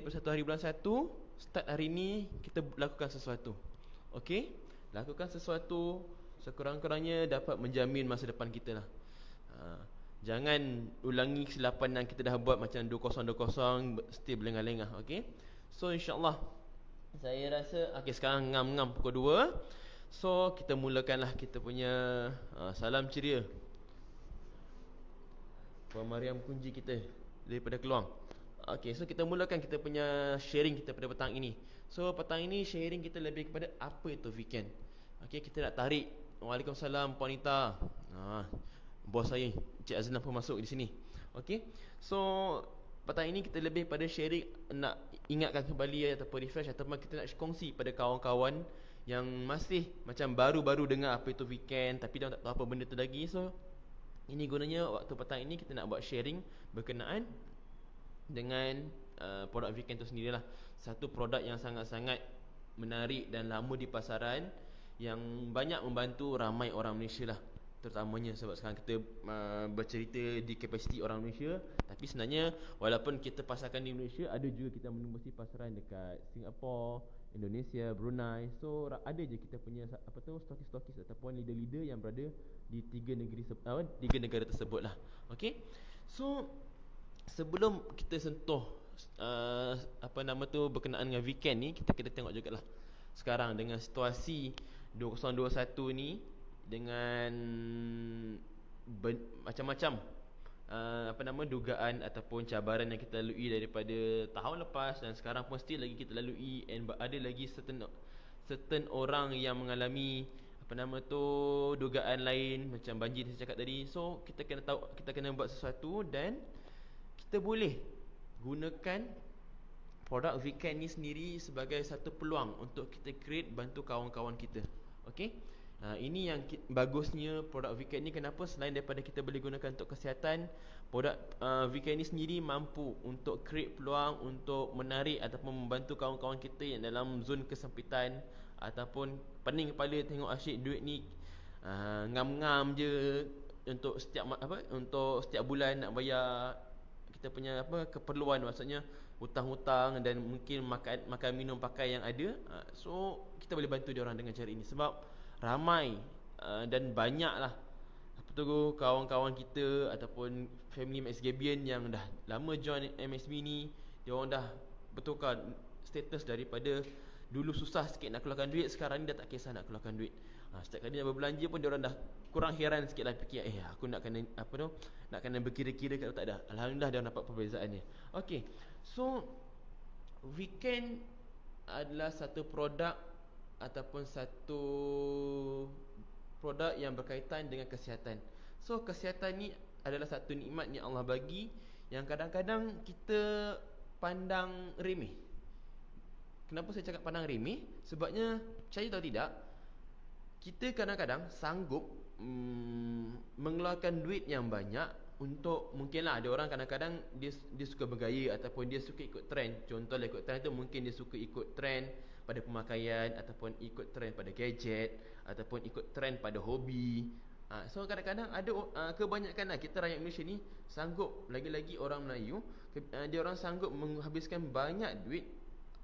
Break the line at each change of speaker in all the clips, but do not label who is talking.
21 hari bulan 1, start hari ni kita lakukan sesuatu. Okey, lakukan sesuatu, sekurang-kurangnya dapat menjamin masa depan kita lah. Jangan ulangi kesilapan yang kita dah buat macam 2020 still berlengah-lengah. Okey, so insyaAllah saya rasa sekarang ngam-ngam pukul 2. So kita mulakanlah kita punya salam ceria. Puan Mariam kunci kita daripada keluar. Okey, so kita mulakan kita punya sharing kita pada petang ini. So petang ini sharing kita lebih kepada apa itu weekend. Okey, kita nak tarik. Waalaikumsalam Puan Nita. Bos saya Cik Azlan pun masuk di sini. Okey, so petang ini kita lebih pada sharing, nak ingatkan kembali ataupun refresh ataupun kita nak kongsi pada kawan-kawan yang masih macam baru-baru dengar apa itu weekend tapi dah tak tahu apa benda tu lagi. So ini gunanya waktu petang ini kita nak buat sharing berkenaan dengan produk weekend tu sendirilah. Satu produk yang sangat-sangat menarik dan lama di pasaran, yang banyak membantu ramai orang Malaysia lah, terutamanya sebab sekarang kita bercerita di kapasiti orang Malaysia. Tapi sebenarnya walaupun kita pasarkan di Malaysia, ada juga kita menembusi pasaran dekat Singapura, Indonesia, Brunei. So ada je kita punya stokis-stokis ataupun leader-leader yang berada di tiga negara tersebut lah. Okay, so sebelum kita sentuh berkenaan dengan weekend ni, kita kena tengok jugalah sekarang dengan situasi 2021 ni, dengan macam-macam dugaan ataupun cabaran yang kita lalui daripada tahun lepas dan sekarang pun still lagi kita lalui, and ada lagi certain orang yang mengalami dugaan lain macam banjir saya cakap tadi. So kita kena tahu, kita kena buat sesuatu, dan kita boleh gunakan produk weekend ni sendiri sebagai satu peluang untuk kita create, bantu kawan-kawan kita. Okey, ini yang bagusnya produk weekend ni. Kenapa? Selain daripada kita boleh gunakan untuk kesihatan, produk weekend ni sendiri mampu untuk create peluang untuk menarik ataupun membantu kawan-kawan kita yang dalam zon kesempitan ataupun pening kepala tengok asyik duit ni ngam-ngam je untuk setiap bulan nak bayar kita punya keperluan, maksudnya hutang-hutang dan mungkin makan minum pakai yang ada. So kita boleh bantu dia orang dengan cara ini, sebab ramai dan banyaklah kawan-kawan kita ataupun family MaxGabian yang dah lama join MSB ni. Dia orang dah bertukar status daripada dulu susah sikit nak keluarkan duit, sekarang ni dah tak kisah nak keluarkan duit. Setiap kali nak berbelanja pun dia orang dah kurang heran sikit lah, fikir aku nak kena berkira-kira kat tak dah. Alhamdulillah dia orang dapat perbezaannya. Okey, so weekend adalah satu produk ataupun satu produk yang berkaitan dengan kesihatan. So kesihatan ni adalah satu nikmat yang Allah bagi, yang kadang-kadang kita pandang remeh. Kenapa saya cakap pandang remeh? Sebabnya, percaya atau tidak, kita kadang-kadang sanggup mengeluarkan duit yang banyak untuk, mungkinlah ada orang kadang-kadang dia suka bergaya ataupun dia suka ikut trend. Contohlah ikut trend tu, mungkin dia suka ikut trend pada pemakaian, ataupun ikut trend pada gadget, ataupun ikut trend pada hobi. So kadang-kadang ada kebanyakanlah kita rakyat Malaysia ni sanggup, lagi-lagi orang Melayu, dia orang sanggup menghabiskan banyak duit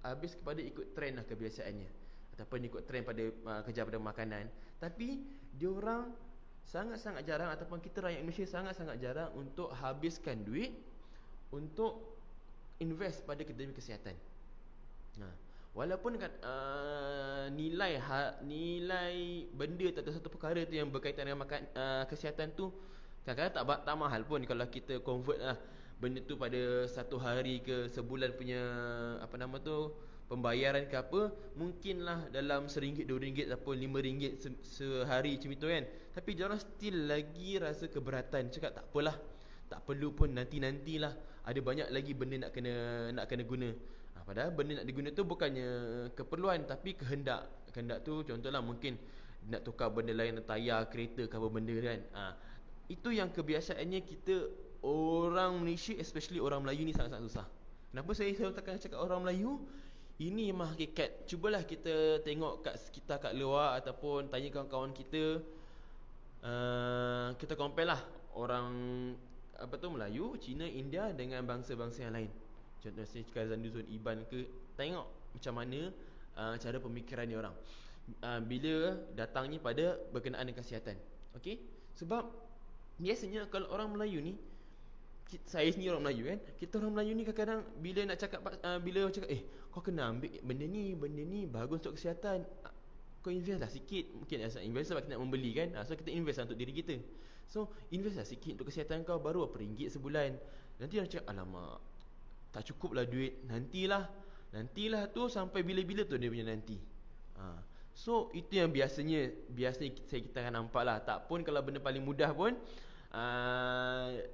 habis kepada ikut trend lah kebiasaannya, ataupun ikut trend pada kejar pada makanan. Tapi diorang sangat-sangat jarang, ataupun kita rakyat Malaysia sangat-sangat jarang untuk habiskan duit untuk invest pada kesihatan. Walaupun nilai benda atau satu perkara tu yang berkaitan dengan kesihatan tu kadang-kadang tak mahal pun kalau kita convert lah benda tu pada satu hari ke sebulan punya pembayaran ke apa, mungkinlah dalam RM1, RM2 ataupun RM5 sehari macam itu kan. Tapi diorang still lagi rasa keberatan, cakap tak apalah, tak perlu pun, nantilah, ada banyak lagi benda nak kena guna. Padahal benda nak diguna tu bukannya keperluan tapi kehendak. Kehendak tu contohlah mungkin nak tukar benda lain, tayar kereta ke apa benda kan. Itu yang kebiasaannya kita orang Malaysia, especially orang Melayu ni sangat-sangat susah. Kenapa saya takkan cakap orang Melayu? Ini memang hakikat. Cubalah kita tengok kat sekitar, kat luar, ataupun tanya kawan-kawan kita. Kita compare lah orang Melayu, Cina, India dengan bangsa-bangsa yang lain. Contoh saya Kazan Nuzul Iban ke, tengok macam mana cara pemikiran dia orang bila datangnya pada berkenaan dengan kesihatan. Okey? Sebab biasanya kalau orang Melayu ni, saya sendiri orang Melayu kan, kita orang Melayu ni kadang-kadang bila nak cakap bila orang cakap kau kena ambil benda ni bagus untuk kesihatan, kau invest lah sikit. Mungkin invest sebab kita nak membeli kan, so kita invest lah untuk diri kita. So invest lah sikit untuk kesihatan kau, baru berapa ringgit sebulan. Nanti orang cakap alamak, tak cukup lah duit, nantilah tu sampai bila-bila tu dia punya nanti. So itu yang biasanya kita akan nampak lah. Tak pun kalau benda paling mudah pun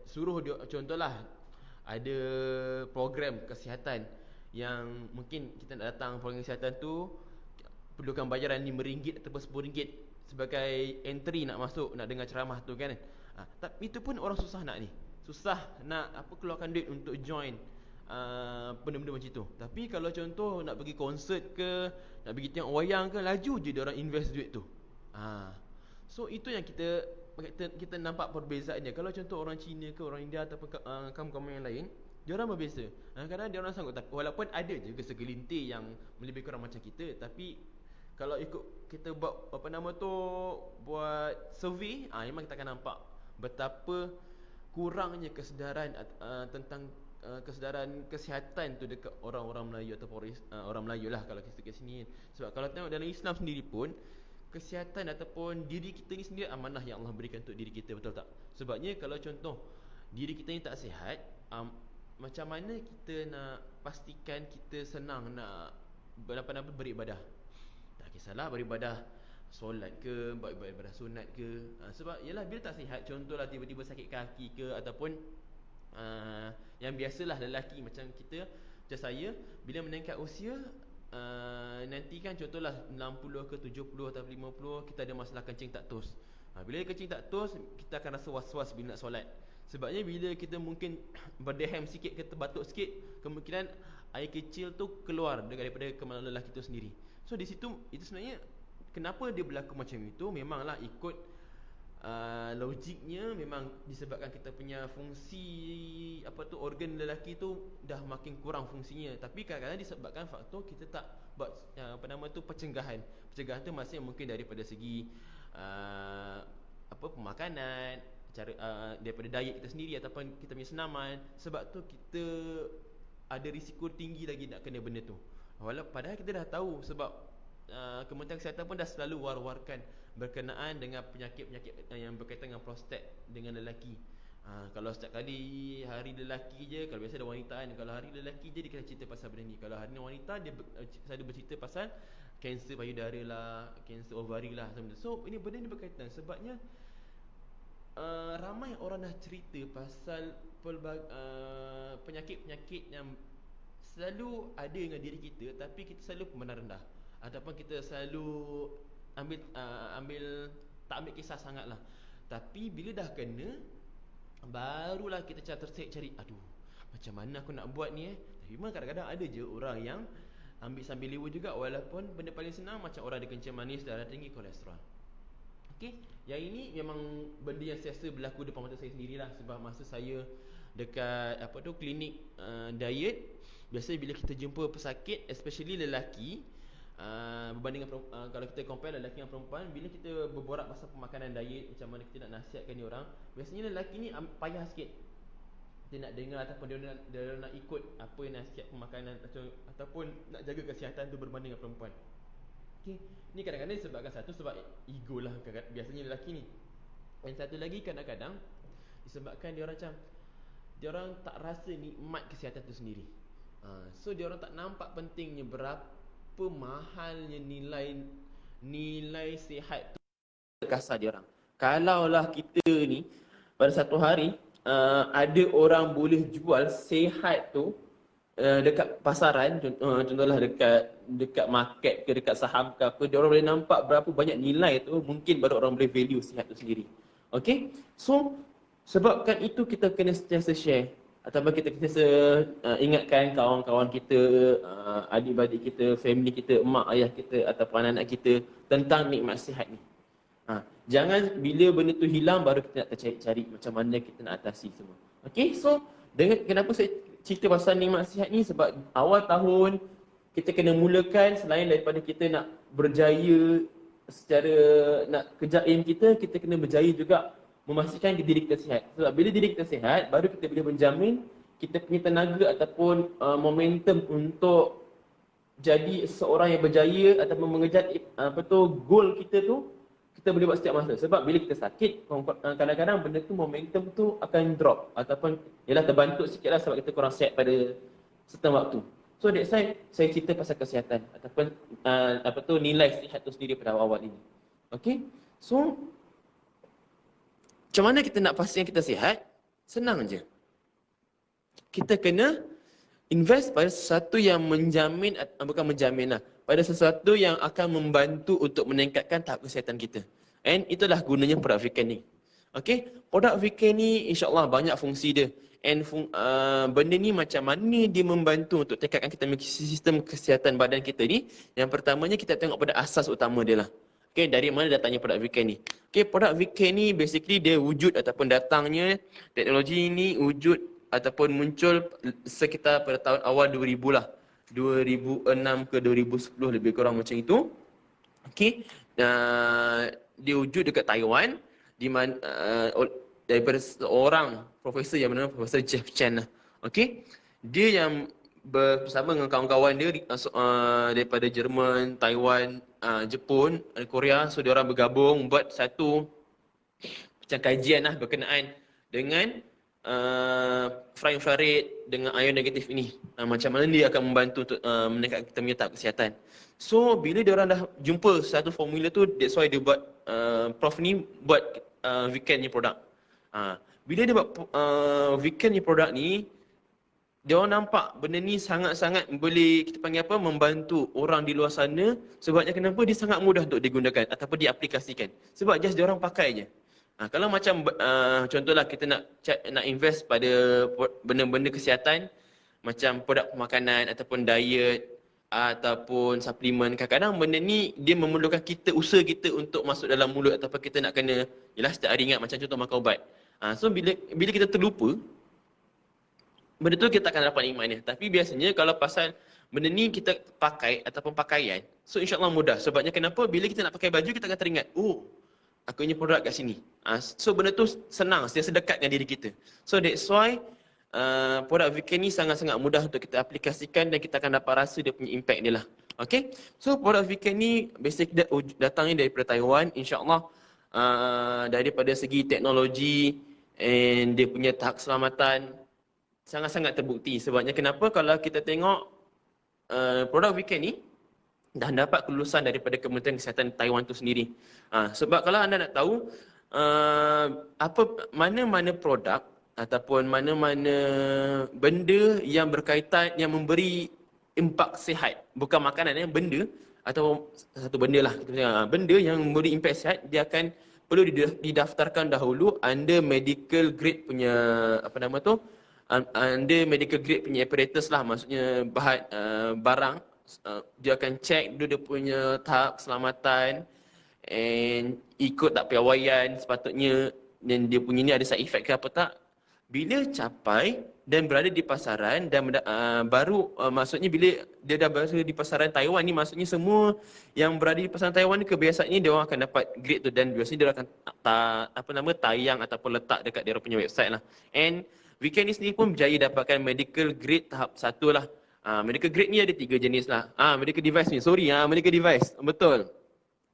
suruh dia, contohlah ada program kesihatan yang mungkin kita nak datang, program kesihatan tu perlukan bayaran RM5 ataupun RM10 sebagai entry nak masuk, nak dengar ceramah tu kan. Tapi itu pun orang susah nak keluarkan duit untuk join benda-benda macam tu. Tapi kalau contoh nak pergi konsert ke, nak pergi tengok wayang ke, laju je dia orang invest duit tu. So itu yang kita nampak perbezaannya. Kalau contoh orang Cina ke, orang India ataupun kaum-kaum yang lain, dia orang berbeza. Kadang-kadang dia orang sanggup, walaupun ada juga segelintir yang lebih kurang macam kita, tapi kalau ikut kita buat buat survey, memang kita akan nampak betapa kurangnya kesedaran tentang kesedaran kesihatan tu dekat orang-orang Melayu ataupun orang Melayu lah kalau kita kat sini. Sebab kalau tengok dalam Islam sendiri pun, kesihatan ataupun diri kita ni sendiri amanah yang Allah berikan untuk diri kita, betul tak? Sebabnya kalau contoh diri kita ni tak sihat, macam mana kita nak pastikan kita senang nak beribadah? Tak kisahlah beribadah solat ke, beribadah sunat ke, sebab yalah bila tak sihat, contohlah tiba-tiba sakit kaki ke, ataupun yang biasalah lelaki macam kita, macam saya, bila meningkat usia, nanti kan contohlah 60 ke 70 atau 50, kita ada masalah kencing tak tos. Bila kencing tak tos, kita akan rasa was-was bila nak solat. Sebabnya bila kita mungkin berdehem sikit ke terbatuk sikit, kemungkinan air kecil tu keluar daripada kemaluan lelaki tu sendiri. So di situ, itu sebenarnya kenapa dia berlaku macam itu, memanglah ikut logiknya, memang disebabkan kita punya fungsi organ lelaki tu dah makin kurang fungsinya. Tapi kadang-kadang disebabkan faktor kita tak buat pencegahan. Pencegahan tu maksudnya mungkin daripada segi pemakanan, cara daripada diet kita sendiri ataupun kita punya senaman. Sebab tu kita ada risiko tinggi lagi nak kena benda tu. Padahal kita dah tahu, sebab Kementerian Kesihatan pun dah selalu war-warkan berkenaan dengan penyakit-penyakit yang berkaitan dengan prostat dengan lelaki. Kalau setiap kali hari lelaki je, kalau biasa ada wanita kan, kalau hari lelaki je dia kena cerita pasal benda ni. Kalau hari wanita dia selalu bercerita pasal kanser payudara lah, kanser ovari lah. So ini benda ni berkaitan. Sebabnya ramai orang dah cerita pasal penyakit-penyakit yang selalu ada dengan diri kita, tapi kita selalu memandang rendah, ataupun kita selalu tak ambil kisah sangat lah. Tapi bila dah kena, barulah kita cari aduh, macam mana aku nak buat ni Tapi memang kadang-kadang ada je orang yang ambil sambil lewa juga, walaupun benda paling senang macam orang ada kencing manis, darah tinggi, kolesterol. Okey, yang ini memang benda yang sentiasa berlaku depan mata saya sendirilah. Sebab masa saya dekat klinik diet, biasanya bila kita jumpa pesakit, especially lelaki, berbanding kalau kita compare lelaki dengan perempuan, bila kita berborak pasal pemakanan diet, macam mana kita nak nasihatkan dia orang, biasanya lelaki ni payah sikit. Dia nak dengar ataupun dia nak ikut apa yang nasihat pemakanan ataupun nak jaga kesihatan tu berbanding dengan perempuan. Okey, ni kadang-kadang disebabkan satu sebab ego lah biasanya lelaki ni. Dan satu lagi kadang-kadang disebabkan dia orang tak rasa nikmat kesihatan tu sendiri. So dia orang tak nampak pentingnya berapa mahalnya nilai sihat tu. Kasar dia orang. Kalaulah kita ni pada satu hari ada orang boleh jual sihat tu dekat pasaran, contohlah dekat market ke, dekat saham ke apa, dia orang boleh nampak berapa banyak nilai tu, mungkin baru orang boleh value sihat tu sendiri. Okay, so sebabkan itu kita kena sentiasa share, ataupun kita sentiasa ingatkan kawan-kawan kita, adik-adik kita, family kita, mak ayah kita ataupun anak-anak kita tentang nikmat sihat ni. Jangan bila benda tu hilang baru kita nak cari macam mana kita nak atasi semua. Okay, so kenapa saya cerita pasal nikmat sihat ni sebab awal tahun kita kena mulakan, selain daripada kita nak berjaya secara nak kejar aim kita, kita kena berjaya juga memastikan diri kita sihat. Sebab bila diri kita sihat, baru kita boleh menjamin kita punya tenaga ataupun momentum untuk jadi seorang yang berjaya ataupun mengejar goal kita tu, kita boleh buat setiap masa. Sebab bila kita sakit, kadang-kadang benda tu, momentum tu akan drop ataupun ialah terbantuk sikit lah sebab kita kurang sihat pada certain waktu. So that's why saya cerita pasal kesihatan ataupun nilai sihat tu sendiri pada awal ini. Okay, so macam mana kita nak pastikan kita sihat? Senang je. Kita kena invest pada sesuatu yang menjamin, bukan menjamin lah, pada sesuatu yang akan membantu untuk meningkatkan tahap kesihatan kita. And itulah gunanya produk Viken ni. Okay, produk Viken ni insyaAllah banyak fungsi dia. And benda ni macam mana dia membantu untuk tingkatkan kita sistem kesihatan badan kita ni. Yang pertamanya kita tengok pada asas utama dia lah. Okay, dari mana datangnya produk Viken ni? Okay, produk Viken ni basically dia wujud ataupun datangnya, teknologi ni wujud ataupun muncul sekitar pada tahun awal 2000 lah. 2006 ke 2010 lebih kurang macam itu. Okay, dia wujud dekat Taiwan di mana daripada seorang profesor yang bernama Profesor Jeff Chen lah. Okay, dia yang bersama dengan kawan-kawan dia daripada Jerman, Taiwan, Jepun, Korea. So dia orang bergabung buat satu macam kajian lah berkenaan dengan far infrared dengan ion negatif ini. Macam mana dia akan membantu untuk meningkatkan kita punya tahap kesihatan. So bila dia orang dah jumpa satu formula tu, that's why dia buat Prof ni buat Viken ni produk. Bila dia buat Viken ni produk ni, dia orang nampak benda ni sangat-sangat boleh kita panggil apa, membantu orang di luar sana. Sebabnya kenapa? Dia sangat mudah untuk digunakan ataupun diaplikasikan. Sebab just dia orang pakai je. Kalau macam contohlah kita nak invest pada benda-benda kesihatan macam produk makanan ataupun diet ataupun suplemen, kadang-kadang benda ni dia memerlukan usaha kita untuk masuk dalam mulut ataupun kita nak kena setiap hari ingat, macam contoh makan ubat. So bila kita terlupa, benda tu kita akan dapat nikmatnya. Tapi biasanya kalau pasal benda ni kita pakai ataupun pakaian, so insyaAllah mudah. Sebabnya kenapa? Bila kita nak pakai baju, kita akan teringat, oh, aku punya produk kat sini. So benda tu senang, sedekat dengan diri kita. So that's why produk Viken ni sangat-sangat mudah untuk kita aplikasikan dan kita akan dapat rasa dia punya impact dia lah. Okay, so produk Viken ni basic datangnya daripada Taiwan. InsyaAllah daripada segi teknologi and dia punya tahap keselamatan sangat-sangat terbukti. Sebabnya kenapa? Kalau kita tengok produk Viken ni dah dapat kelulusan daripada Kementerian Kesihatan Taiwan tu sendiri. Sebab kalau anda nak tahu mana-mana produk ataupun mana-mana benda yang berkaitan, yang memberi impak sihat, bukan makanan, benda atau satu benda lah, benda yang memberi impak sihat, dia akan perlu didaftarkan dahulu under medical grade punya under medical grade punya apparatus lah, maksudnya bahan barang. Dia akan check dulu dia punya tahap keselamatan and ikut tak piawaian sepatutnya, dan dia punya ni ada side effect ke apa tak. Bila capai dan berada di pasaran dan maksudnya bila dia dah berada di pasaran Taiwan ni, maksudnya semua yang berada di pasaran Taiwan ni kebiasaannya dia orang akan dapat grade tu, dan biasanya dia akan tayang ataupun letak dekat dia punya website lah. And Viken ni sendiri pun berjaya dapatkan medical grade tahap 1 lah. Medical grade ni ada 3 jenis lah. Medical device ni, medical device, betul.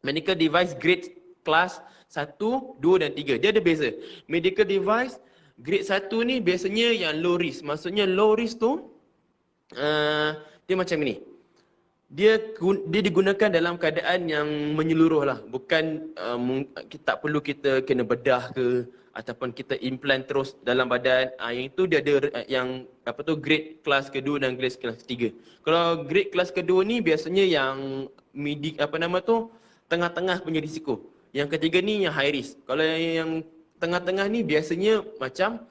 Medical device grade kelas 1, 2 dan 3. Dia ada beza. Medical device grade 1 ni biasanya yang low risk. Maksudnya low risk tu dia macam ni. Dia digunakan dalam keadaan yang menyeluruh lah. Bukan tak perlu kita kena bedah ke ataupun kita implant terus dalam badan. Yang itu dia ada yang grade kelas kedua dan grade kelas ketiga. Kalau grade kelas kedua ni biasanya yang tengah-tengah punya risiko. Yang ketiga ni yang high risk. Kalau yang tengah-tengah ni biasanya macam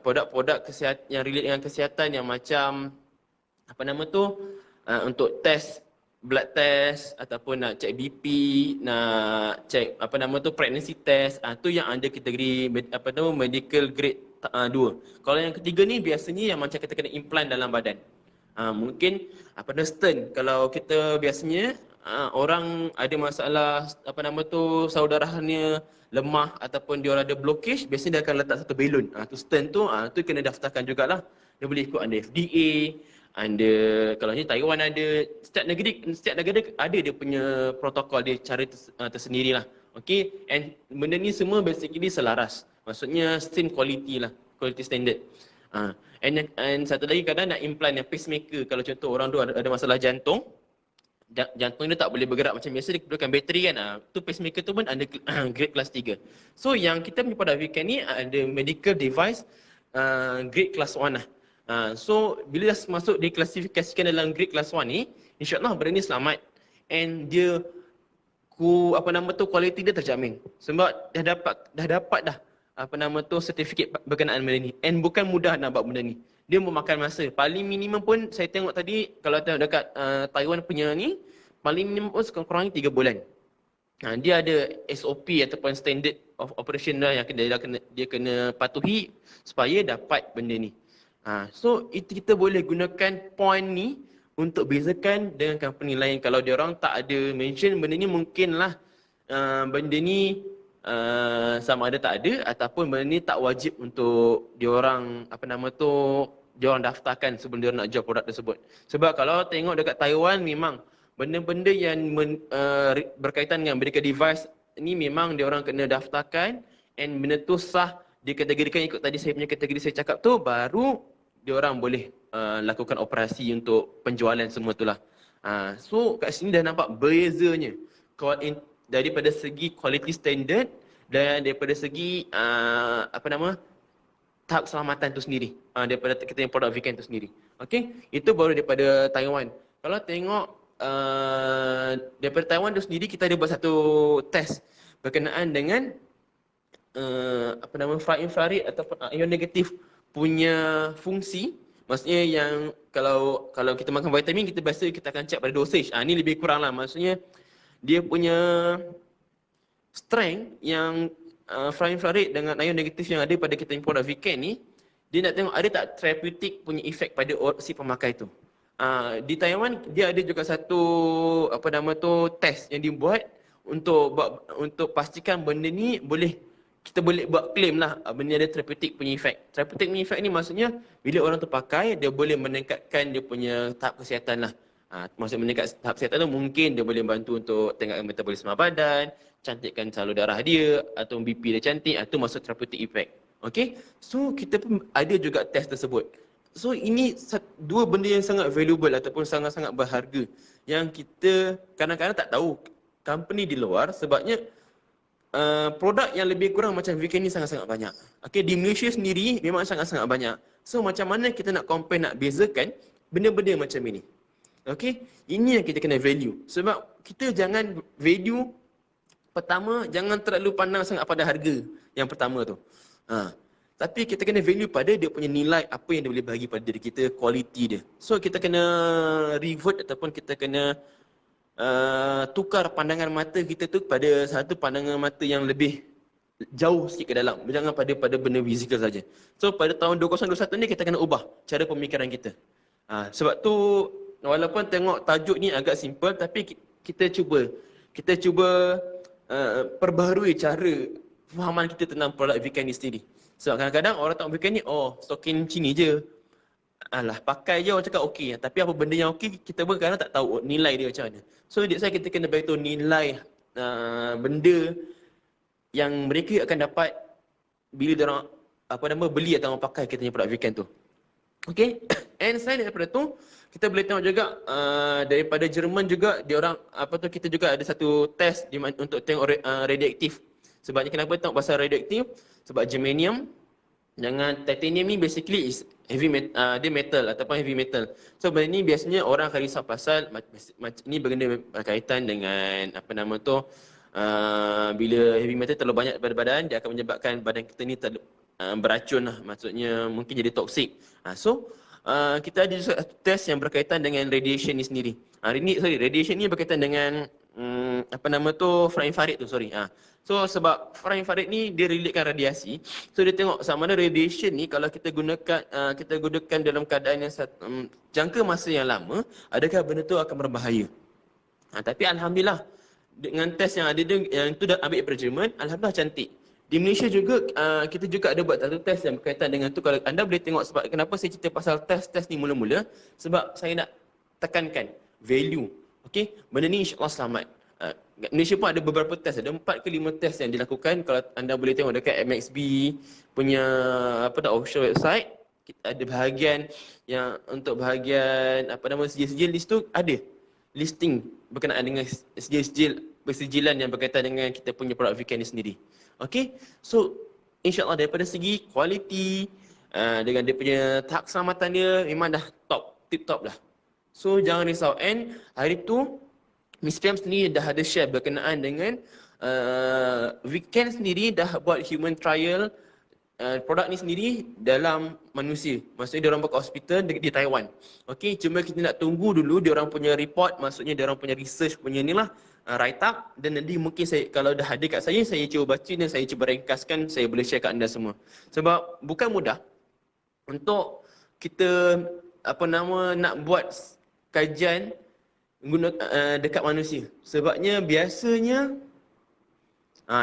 produk-produk kesihatan yang relate dengan kesihatan yang macam untuk test, blood test ataupun nak cek BP, nak cek pregnancy test, tu yang ada kategori medical grade dua. Kalau yang ketiga ni biasanya yang macam kita kena implant dalam badan. Mungkin apa nama stent. Kalau kita biasanya orang ada masalah apa nama tu saudaranya lemah ataupun dia orang ada blockage, biasanya dia akan letak satu belon. Tu stent tu kena daftarkan jugalah. Dia boleh ikut under FDA, ada kalau ni Taiwan ada, setiap negara ada dia punya protokol dia, cara tersendirilah. Okay, and benda ni semua basically selaras. Maksudnya same quality lah, quality standard. And satu lagi kadang nak implant yang pacemaker. Kalau contoh orang tu ada masalah jantung, jantung dia tak boleh bergerak macam biasa, dia perlukan bateri kan. Tu pacemaker tu pun ada grade kelas 3. So yang kita punya produk Vican ni ada medical device grade kelas 1 lah. So bila dah masuk diklasifikasikan dalam grade kelas 1 ni, insyaAllah benda ni selamat. And dia kualiti dia terjamin. Sebab dah dapat sertifikat berkenaan benda ni. And bukan mudah nak buat benda ni. Dia memakan masa. Paling minimum pun saya tengok tadi, kalau tengok dekat Taiwan punya ni, paling minimum pun sekurang-kurangnya 3 bulan. Dia ada SOP ataupun standard of operation lah yang dia kena patuhi supaya dapat benda ni. So itu kita boleh gunakan point ni untuk bezakan dengan company lain. Kalau dia orang tak ada mention benda ni, mungkinlah benda ni sama ada tak ada ataupun benda ni tak wajib untuk dia orang dia orang daftarkan sebelum dia nak jual produk tersebut. Sebab kalau tengok dekat Taiwan, memang benda-benda yang berkaitan dengan medical device ni memang dia orang kena daftarkan, and benda tu sah dikategorikan ikut tadi saya punya kategori saya cakap tu, baru dia orang boleh lakukan operasi untuk penjualan semua itulah. So kat sini dah nampak bezanya daripada segi quality standard dan daripada segi tahap keselamatan tu sendiri, daripada kita yang produk Vican tu sendiri. Okey, itu baru daripada Taiwan. Kalau tengok daripada Taiwan tu sendiri, kita ada buat satu test berkenaan dengan far infrared ataupun ion negatif punya fungsi. Maksudnya yang kalau kita makan vitamin, kita biasa kita akan check pada dosage. Ni lebih kurang lah. Maksudnya dia punya strength yang far infrared dengan ion negatif yang ada pada kita import Vican ni, dia nak tengok ada tak therapeutic punya efek pada si pemakai tu. Di Taiwan dia ada juga satu test yang dibuat untuk pastikan benda ni kita boleh buat claim lah benda ada therapeutic punya efek. Therapeutic punya efek ni maksudnya bila orang tu pakai, dia boleh meningkatkan dia punya tahap kesihatan lah. Maksud meningkat tahap kesihatan tu, mungkin dia boleh bantu untuk tingkatkan metabolisme badan, cantikkan salur darah dia, atau BP dia cantik, itu masuk therapeutic effect. Okay, so kita pun ada juga test tersebut. So ini dua benda yang sangat valuable ataupun sangat-sangat berharga yang kita kadang-kadang tak tahu company di luar, sebabnya produk yang lebih kurang macam Vican ni sangat-sangat banyak. Okay, di Malaysia sendiri memang sangat-sangat banyak. So macam mana kita nak compare, nak bezakan benda-benda macam ini? Okay, ini yang kita kena value. Sebab kita jangan value, pertama, jangan terlalu pandang sangat pada harga yang pertama tu. Tapi kita kena value pada dia punya nilai, apa yang dia boleh bagi pada diri kita, quality dia. So kita kena revert ataupun kita kena tukar pandangan mata kita tu pada satu pandangan mata yang lebih jauh sikit ke dalam. Jangan pada benda fizikal saja. So pada tahun 2021 ni kita kena ubah cara pemikiran kita. Sebab tu walaupun tengok tajuk ni agak simple, tapi kita cuba perbaharui cara fahaman kita tentang produk Vican ni sendiri. Sebab kadang-kadang orang tengok Vican ni, stokin sini je. Alah, pakai je orang cakap okey. Tapi apa benda yang okey, kita pun kadang tak tahu nilai dia macam mana. So that's why kita kena beritahu nilai benda yang mereka akan dapat bila diorang beli atau pakai kita punya produk Vican tu. Okay, and selain daripada tu, kita boleh tengok juga daripada Jerman juga, diorang kita juga ada satu test untuk tengok radioaktif. Sebabnya kenapa tengok pasal radioaktif? Sebab germanium dengan titanium ni basically is heavy metal, dia metal ataupun heavy metal. So benda ni biasanya orang akan risau pasal ni berkaitan dengan bila heavy metal terlalu banyak pada badan, dia akan menyebabkan badan kita ni beracun lah. Maksudnya mungkin jadi toksik. So kita ada test yang berkaitan dengan radiation ni sendiri. Radiation ni berkaitan dengan apa nama tu, infrared tu, sorry. So sebab infrared ni dia relatekan radiasi. So dia tengok sama ada radiation ni kalau kita gunakan dalam keadaan yang jangka masa yang lama, adakah benda tu akan berbahaya. Tapi alhamdulillah dengan test yang ada yang tu dah ambil daripada Jerman, alhamdulillah cantik. Di Malaysia juga kita juga ada buat satu test yang berkaitan dengan tu. Kalau anda boleh tengok sebab kenapa saya cerita pasal test ni mula-mula, sebab saya nak tekankan value. Okey, benda ni insya-Allah selamat. Malaysia pun ada beberapa test, ada 4 ke 5 test yang dilakukan. Kalau anda boleh tengok dekat MXB punya official website, kita ada bahagian yang untuk bahagian sijil-sijil list tu ada listing berkenaan dengan sijil-sijil persijilan yang berkaitan dengan kita punya produk VCAN ni sendiri. Okey, so insya-Allah daripada segi kualiti dengan dia punya tahap keselamatan dia memang dah tip top lah. So jangan risau. And hari tu Miss Pam sendiri dah ada share berkenaan dengan VCAN sendiri dah buat human trial produk ni sendiri dalam manusia. Maksudnya dia orang buat hospital di Taiwan. Okey, cuma kita nak tunggu dulu dia orang punya report, maksudnya dia orang punya research punya inilah write up, dan nanti mungkin saya kalau dah ada kat saya cuba baca dan saya cuba ringkaskan, saya boleh share kat anda semua. Sebab bukan mudah untuk kita nak buat kajian dekat manusia. Sebabnya biasanya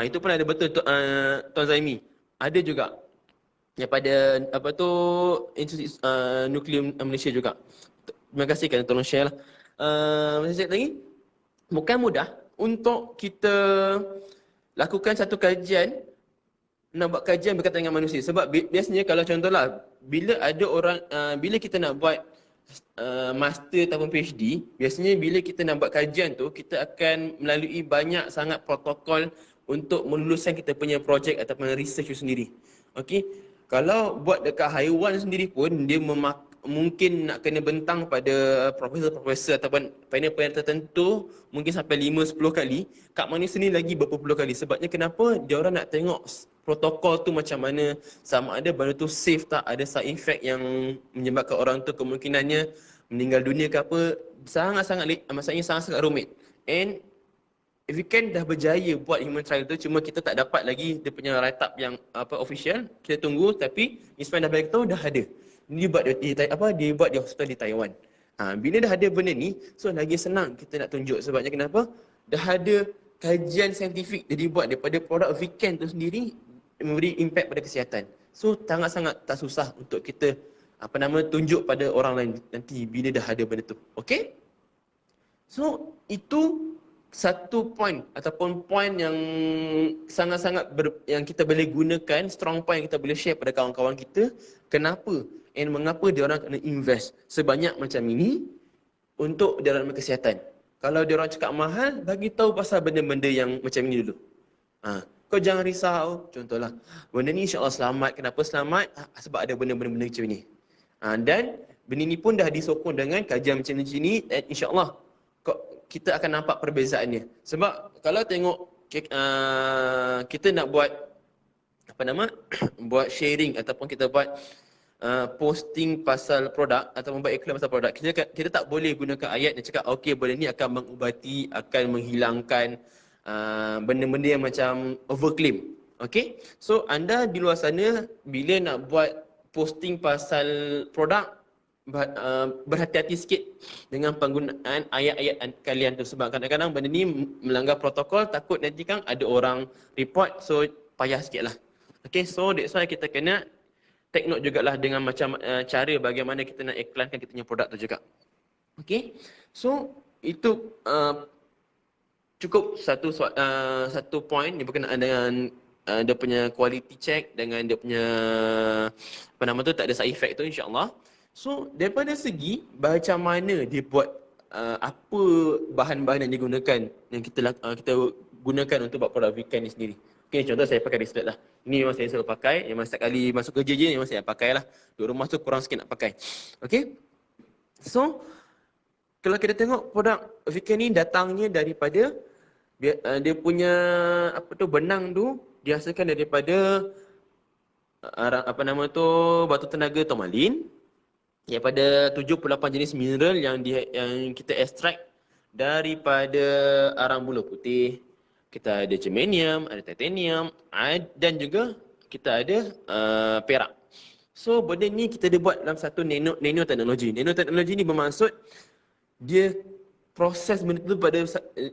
itu pun ada betul Tuan Zaimi. Ada juga daripada Institut Nuklear Malaysia juga. Terima kasih kerana tolong share lah. Masih lagi, bukan mudah untuk kita lakukan satu kajian, nak buat kajian berkaitan dengan manusia. Sebab biasanya kalau contohlah, bila kita nak buat master ataupun PhD, biasanya bila kita nak buat kajian tu, kita akan melalui banyak sangat protokol untuk meluluskan kita punya projek ataupun research tu sendiri. Okey, kalau buat dekat haiwan sendiri pun, dia mungkin nak kena bentang pada profesor ataupun panel-panel tertentu, mungkin sampai 5-10 kali. Kat manusia ni lagi berapa puluh kali. Sebabnya kenapa? Dia orang nak tengok protokol tu macam mana, sama ada benda tu safe tak, ada side effect yang menyebabkan orang tu kemungkinannya meninggal dunia ke apa. Maksudnya sangat-sangat rumit. And VCAN dah berjaya buat human trial tu, cuma kita tak dapat lagi dia punya write up yang official. Kita tunggu, tapi Ismail dah bagi tahu dah ada. Dia buat di hospital di Taiwan. Bila dah ada benda ni, so lagi senang kita nak tunjuk. Sebabnya kenapa? Dah ada kajian saintifik dia dibuat daripada produk VCAN tu sendiri, memberi impact pada kesihatan. So sangat-sangat tak susah untuk kita tunjuk pada orang lain nanti bila dah ada benda tu. Okey? So itu satu point ataupun point yang sangat-sangat yang kita boleh gunakan, strong point yang kita boleh share pada kawan-kawan kita. Kenapa and mengapa dia orang kena invest sebanyak macam ini untuk dia orang kesihatan. Kalau dia orang cakap mahal, bagi tahu pasal benda-benda yang macam ini dulu. Kau jangan risau. Contohlah, benda ni insya-Allah selamat. Kenapa selamat? Sebab ada benda-benda macam ni. Dan benda ni pun dah disokong dengan kajian macam ni, dan insya-Allah kita akan nampak perbezaannya. Sebab kalau tengok kita nak buat buat sharing ataupun kita buat posting pasal produk ataupun buat iklan pasal produk, kita tak boleh gunakan ayat yang cakap okey benda ni akan mengubati, akan menghilangkan benda-benda yang macam overclaim. Okey, so anda di luar sana bila nak buat posting pasal produk, berhati-hati sikit dengan penggunaan ayat-ayat kalian tu. Sebab kadang-kadang benda ni melanggar protokol, takut nanti kan ada orang report, so payah sikit lah. Okay, so that's why kita kena take note jugalah dengan macam cara bagaimana kita nak iklankan kita punya produk tu juga. Okay, so itu cukup satu point yang berkenaan dengan dia punya quality check, dengan dia punya tak ada side effect tu, insyaAllah. So daripada segi macam mana dia buat, apa bahan-bahan yang digunakan, yang kita gunakan untuk buat produk VCAN ni sendiri. Okay, contoh saya pakai wristlet lah. Ini memang saya selalu pakai, memang setiap kali masuk kerja je memang saya pakai lah. Duduk rumah tu kurang sikit nak pakai. Okay, so kalau kita tengok produk VCAN ni datangnya daripada dia punya benang tu dihasilkan daripada batu tenaga tourmaline, daripada 78 jenis mineral yang kita extract daripada arang bulu putih, kita ada germanium, ada titanium, dan juga kita ada perak. So benda ni kita ada buat dalam satu nanoteknologi. Nanoteknologi ni bermaksud dia proses benda tu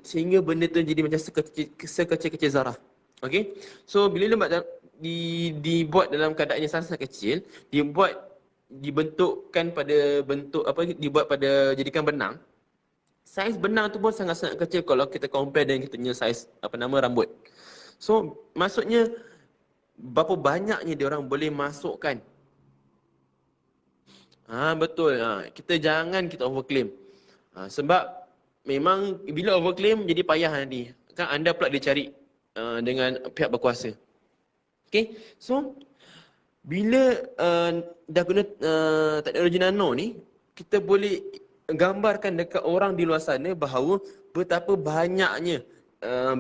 sehingga benda tu jadi macam sekecil-kecil zarah. Okay? So bila dibuat dalam keadaan yang sangat kecil, dibentukkan pada bentuk jadikan benang. Saiz benang tu pun sangat-sangat kecil kalau kita compare dengan kita punya saiz rambut. So maksudnya berapa banyaknya dia orang boleh masukkan. Betul. Kita jangan kita overclaim. Sebab memang bila overclaim jadi payah nanti. Kan anda pula dicari dengan pihak berkuasa. Okay. So bila dah guna teknologi nano ni, kita boleh gambarkan dekat orang di luar sana bahawa betapa banyaknya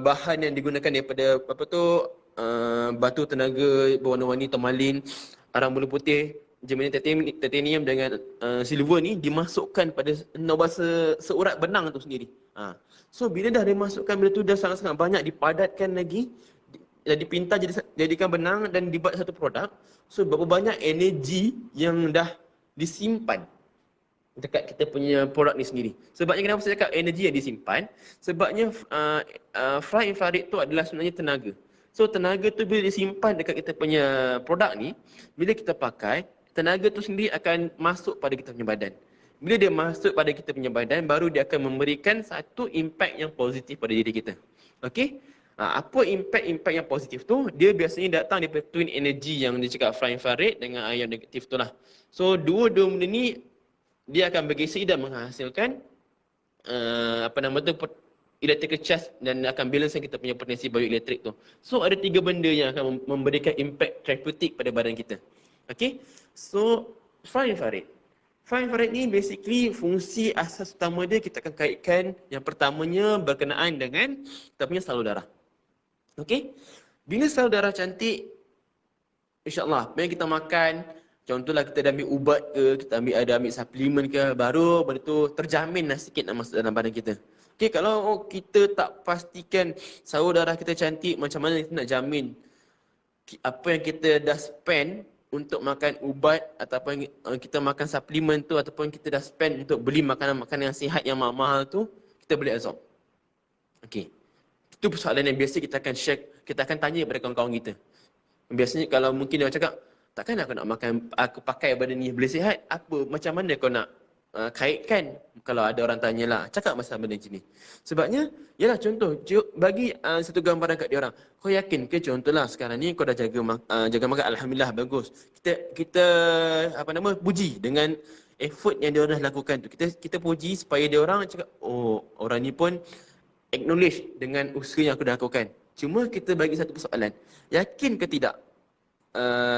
bahan yang digunakan daripada batu tenaga berwarna-warni, tourmaline, arang bulu putih, germanium, titanium dengan silver ni dimasukkan pada seurat benang tu sendiri. So bila dah dimasukkan benda tu dah sangat-sangat banyak, dipadatkan lagi, dipintar jadikan benang dan dibuat satu produk. So berapa banyak energi yang dah disimpan dekat kita punya produk ni sendiri. Sebabnya kenapa saya cakap energi yang disimpan? Sebabnya far infrared tu adalah sebenarnya tenaga. So tenaga tu bila disimpan dekat kita punya produk ni, bila kita pakai, tenaga tu sendiri akan masuk pada kita punya badan. Bila dia masuk pada kita punya badan, baru dia akan memberikan satu impact yang positif pada diri kita. Okey? Apa impact yang positif tu? Dia biasanya datang daripada twin energy yang dia cakap far infrared dengan ion negatif tu lah. So dua-dua benda ni dia akan bergeser dan menghasilkan electrical charge dan akan balancekan kita punya potensi bioelektrik tu. So ada 3 benda yang akan memberikan impact therapeutic pada badan kita. Okay. So far infrared. Far infrared ni basically fungsi asas utama dia kita akan kaitkan yang pertamanya berkenaan dengan kita punya salur darah. Okay. Bila salur darah cantik, insyaAllah, bila kita makan, contohlah kita dah ambil ubat ke, kita ambil suplemen ke, baru benda tu terjamin lah sikit nak masuk dalam badan kita. Okay, kalau kita tak pastikan salur darah kita cantik, macam mana kita nak jamin apa yang kita dah spend untuk makan ubat ataupun kita makan suplemen tu ataupun kita dah spend untuk beli makanan-makanan yang sihat yang mahal-mahal tu, kita boleh absorb. Okay. Itu persoalan yang biasa kita akan share, kita akan tanya kepada kawan-kawan kita. Biasanya kalau mungkin dia cakap, takkan aku nak makan, aku pakai benda ni boleh sihat? Apa, macam mana kau nak kaitkan? Kalau ada orang tanyalah, cakap masalah benda macam ni. Sebabnya, yalah contoh, bagi satu gambaran kat dia orang. Kau yakin ke contohlah sekarang ni kau dah jaga makan, alhamdulillah bagus. Kita puji dengan effort yang dia orang dah lakukan tu. Kita puji supaya dia orang cakap, oh, orang ni pun acknowledge dengan usaha yang aku dah lakukan. Cuma kita bagi satu persoalan. Yakin ke tidak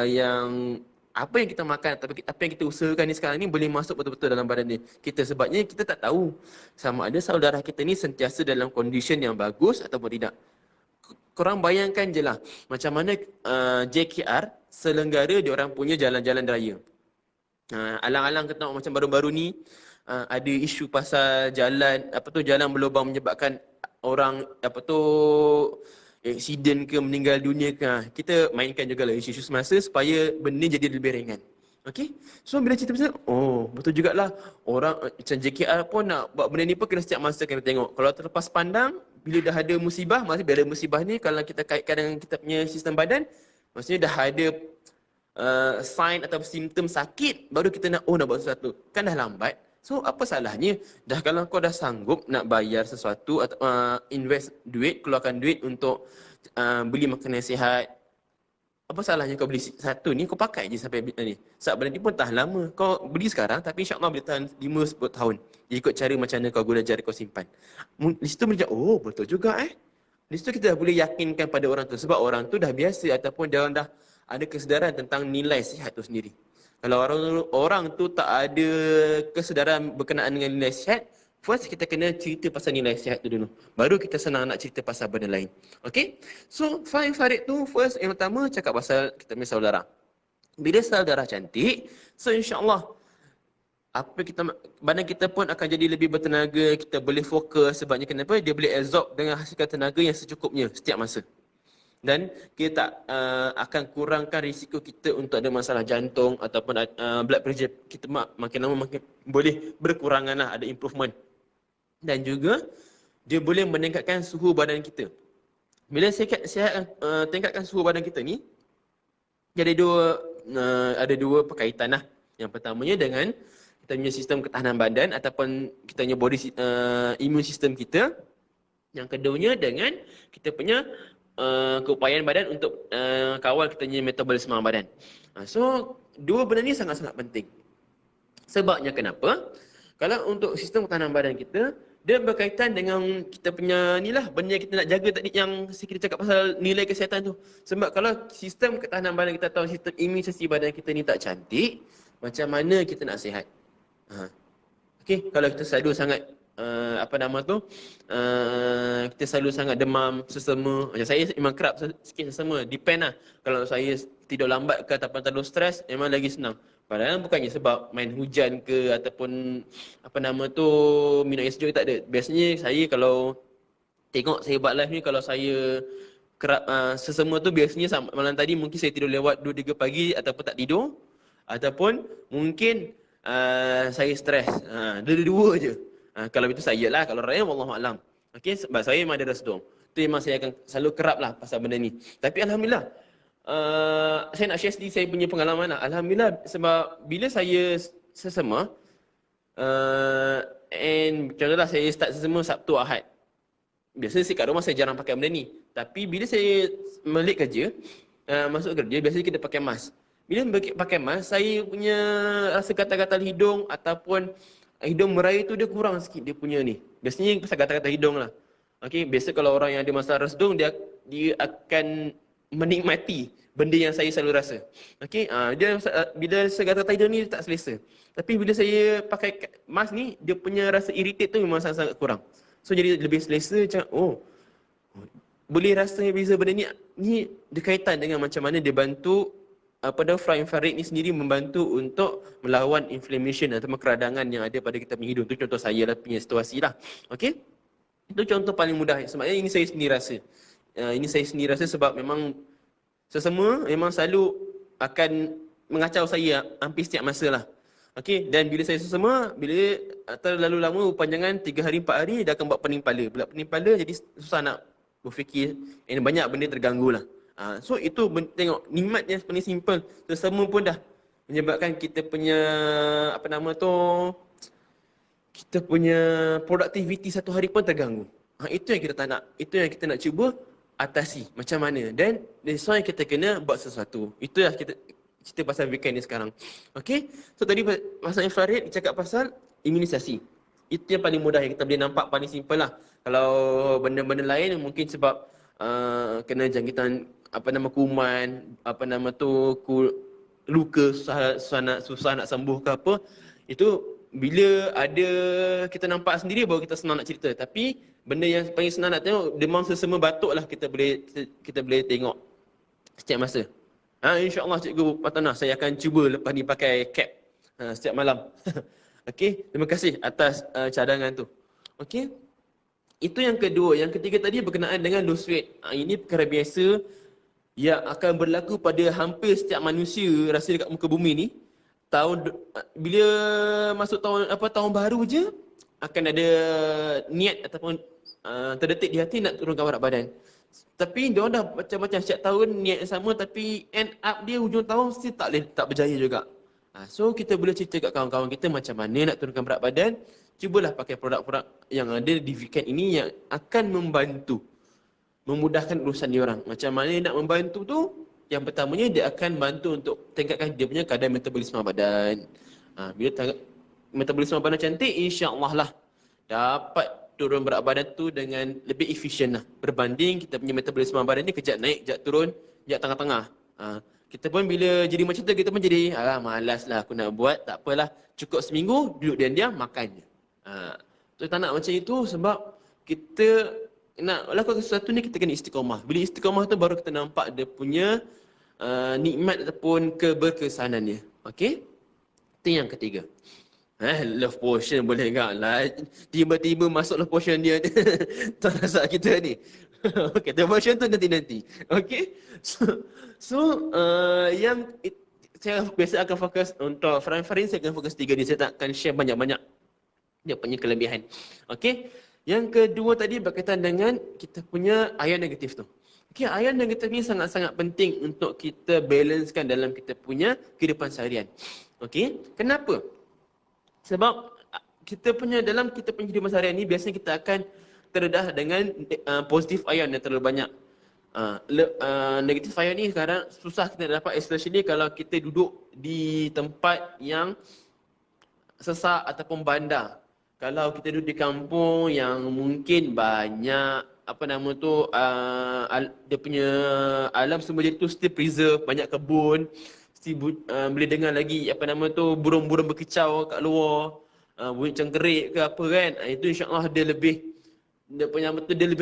yang apa yang kita makan atau apa yang kita usahakan ni sekarang ni boleh masuk betul-betul dalam badan kita, sebabnya kita tak tahu sama ada salur darah kita ni sentiasa dalam condition yang bagus ataupun tidak. Korang bayangkan je lah macam mana JKR selenggara dia orang punya jalan-jalan raya. Alang-alang kita tengok macam baru-baru ni ada isu pasal jalan berlubang menyebabkan orang aksiden ke meninggal dunia ke. Kita mainkan jugalah isu-isu semasa supaya benda jadi lebih ringan. Okey. So bila cerita pasal, oh betul jugalah orang macam JKR pun nak buat benda ni pun kena setiap masa kena tengok. Kalau terlepas pandang, bila dah ada musibah, maksudnya bila ada musibah ni kalau kita kaitkan dengan kita punya sistem badan, maksudnya dah ada sign atau simptom sakit, baru kita nak buat sesuatu. Kan dah lambat. So apa salahnya? Dah kalau kau dah sanggup nak bayar sesuatu atau invest duit, keluarkan duit untuk beli makanan sihat, apa salahnya kau beli satu ni, kau pakai je sampai ni. Sebab benda ni pun tahan lama. Kau beli sekarang tapi insyaAllah boleh tahan 5-10 tahun. Dia ikut cara macam mana kau guna cara kau simpan. Di situ boleh cakap, oh betul juga Di situ kita dah boleh yakinkan pada orang tu. Sebab orang tu dah biasa ataupun dia orang dah ada kesedaran tentang nilai sihat tu sendiri. Kalau orang tu tak ada kesedaran berkenaan dengan nilai sihat, first kita kena cerita pasal nilai sihat tu dulu. Baru kita senang nak cerita pasal benda lain. Okay? So, far infrared tu first yang pertama cakap pasal kita punya salur darah. Bila salur darah cantik, so insyaAllah badan kita pun akan jadi lebih bertenaga, kita boleh fokus. Sebabnya kenapa? Dia boleh absorb dengan hasilkan tenaga yang secukupnya setiap masa. Dan kita tak akan kurangkan risiko kita untuk ada masalah jantung ataupun blood pressure kita makin lama makin boleh berkurangan lah, ada improvement. Dan juga dia boleh meningkatkan suhu badan kita. Bila sihat tingkatkan suhu badan kita ni, dia ada dua perkaitan lah. Yang pertamanya dengan kita punya sistem ketahanan badan ataupun kita punya body immune system kita. Yang keduanya dengan kita punya keupayaan badan untuk kawal kita punya metabolisme badan. So, dua benda ni sangat-sangat penting. Sebabnya kenapa? Kalau untuk sistem ketahanan badan kita, dia berkaitan dengan kita punya ni lah, benda yang kita nak jaga tadi yang kita cakap pasal nilai kesihatan tu. Sebab kalau sistem ketahanan badan kita atau sistem imunisasi badan kita ni tak cantik, macam mana kita nak sihat? Okey, kalau kita selalu sangat kita selalu sangat demam, sesama. Macam saya memang kerap sikit sesama, depend lah. Kalau saya tidur lambat ke ataupun terlalu stres, memang lagi senang. Padahal bukannya sebab main hujan ke ataupun minum air sejuk, tak ada. Biasanya saya kalau tengok saya buat live ni, kalau saya kerap sesama tu biasanya malam tadi mungkin saya tidur lewat 2-3 pagi ataupun tak tidur, ataupun mungkin saya stres. Dua-dua je. Kalau itu saya lah, kalau raya wallahualam. Okey, sebab saya memang ada resdung. Tu memang saya akan selalu kerap lah pasal benda ni. Tapi alhamdulillah, saya nak share sedikit saya punya pengalaman lah. Alhamdulillah, sebab bila saya sesama, contohlah saya start sesama Sabtu Ahad. Biasanya kat rumah saya jarang pakai benda ni. Tapi bila saya balik kerja, masuk kerja, biasanya kita pakai mask. Bila pakai mask, saya punya rasa gatal-gatal hidung ataupun hidung meraih tu dia kurang sikit dia punya ni. Biasanya pasal gatal-gatal hidung lah. Okey, biasa kalau orang yang ada masalah resdung, dia akan menikmati benda yang saya selalu rasa. Okey, dia bila gatal-gatal hidung ni dia tak selesa. Tapi bila saya pakai mask ni, dia punya rasa irritate tu memang sangat-sangat kurang. So jadi lebih selesa macam boleh rasa beza benda ni berkaitan dengan macam mana dia bantu fluid infrared ni sendiri membantu untuk melawan inflammation atau keradangan yang ada pada kita punya hidung. Itu contoh saya lah punya situasi lah. Okey? Itu contoh paling mudah. Sebabnya ini saya sendiri rasa. Ini saya sendiri rasa sebab memang sesama memang selalu akan mengacau saya hampir setiap masa lah. Okey? Dan bila saya sesama, bila terlalu lama berpanjangan 3 hari 4 hari, dia akan buat pening kepala. Bila pening kepala jadi susah nak berfikir. Banyak benda terganggu lah. So itu tengok nikmat yang paling simple. Sesama pun dah menyebabkan kita punya kita punya produktiviti satu hari pun terganggu. Itu yang kita tak nak. Itu yang kita nak cuba atasi. Macam mana? Dan that's why kita kena buat sesuatu. Itulah kita cerita pasal weekend ni sekarang. Okay? So tadi pasal infrared, cakap pasal imunisasi. Itu yang paling mudah yang kita boleh nampak paling simple lah. Kalau benda-benda lain mungkin sebab kena jangkitan kuman, luka, susah nak sembuh ke apa. Itu bila ada kita nampak sendiri baru kita senang nak cerita. Tapi benda yang paling senang nak tengok, demam sesama batuk lah kita boleh tengok setiap masa. InsyaAllah Cikgu Fatanah, saya akan cuba lepas ni pakai cap setiap malam. Okey, terima kasih atas cadangan tu. Okey, itu yang kedua. Yang ketiga tadi berkenaan dengan low weight. Ini perkara biasa yang akan berlaku pada hampir setiap manusia rasa dekat muka bumi ni. Bila masuk tahun baru je akan ada niat ataupun terdetik di hati nak turunkan berat badan. Tapi dia dah macam-macam setiap tahun niat yang sama, tapi end up dia hujung tahun mesti tak berjaya juga. So kita boleh cerita kat kawan-kawan kita macam mana nak turunkan berat badan. Cubalah pakai produk-produk yang ada di weekend ini yang akan memudahkan urusan dia orang. Macam mana nak membantu tu? Yang pertamanya dia akan bantu untuk tingkatkan dia punya kadar metabolisme badan. Bila metabolisme badan cantik, insya-Allah lah dapat turun berat badan tu dengan lebih efisien lah. Berbanding kita punya metabolisme badan ni kejap naik, kejap turun, kejap tengah-tengah. Kita pun bila jadi macam tu, kita pun jadi malas lah aku nak buat, tak apalah. Cukup seminggu, duduk diam-diam, makan je. So tak nak macam itu sebab kita nak lakukan sesuatu ni kita kena istiqamah. Bila istiqamah tu baru kita nampak dia punya nikmat ataupun keberkesanannya. Okey? Itu yang ketiga. Love potion boleh enggak lah. Tiba-tiba masuk love potion dia. Tak rasa kita ni. Okay, love potion tu nanti-nanti. Okay. Yang saya biasa akan fokus untuk Farin, saya akan fokus 3 ni. Saya tak akan share banyak-banyak dia punya kelebihan. Okay. Yang kedua tadi berkaitan dengan kita punya ion negatif tu. Okay, ion negatif ni sangat-sangat penting untuk kita balancekan dalam kita punya kehidupan seharian. Okay. Kenapa? Sebab kita punya dalam kita punya kehidupan seharian ni biasanya kita akan terdedah dengan positif ion yang terlalu banyak. Negatif ion ni sekarang susah kita dapat, especially kalau kita duduk di tempat yang sesak ataupun bandar. Kalau kita duduk di kampung yang mungkin banyak dia punya alam semua dia tu still preserve, banyak kebun, boleh dengar lagi burung-burung berkicau kat luar, bunyi cengkerik ke apa kan. Itu insya-Allah dia lebih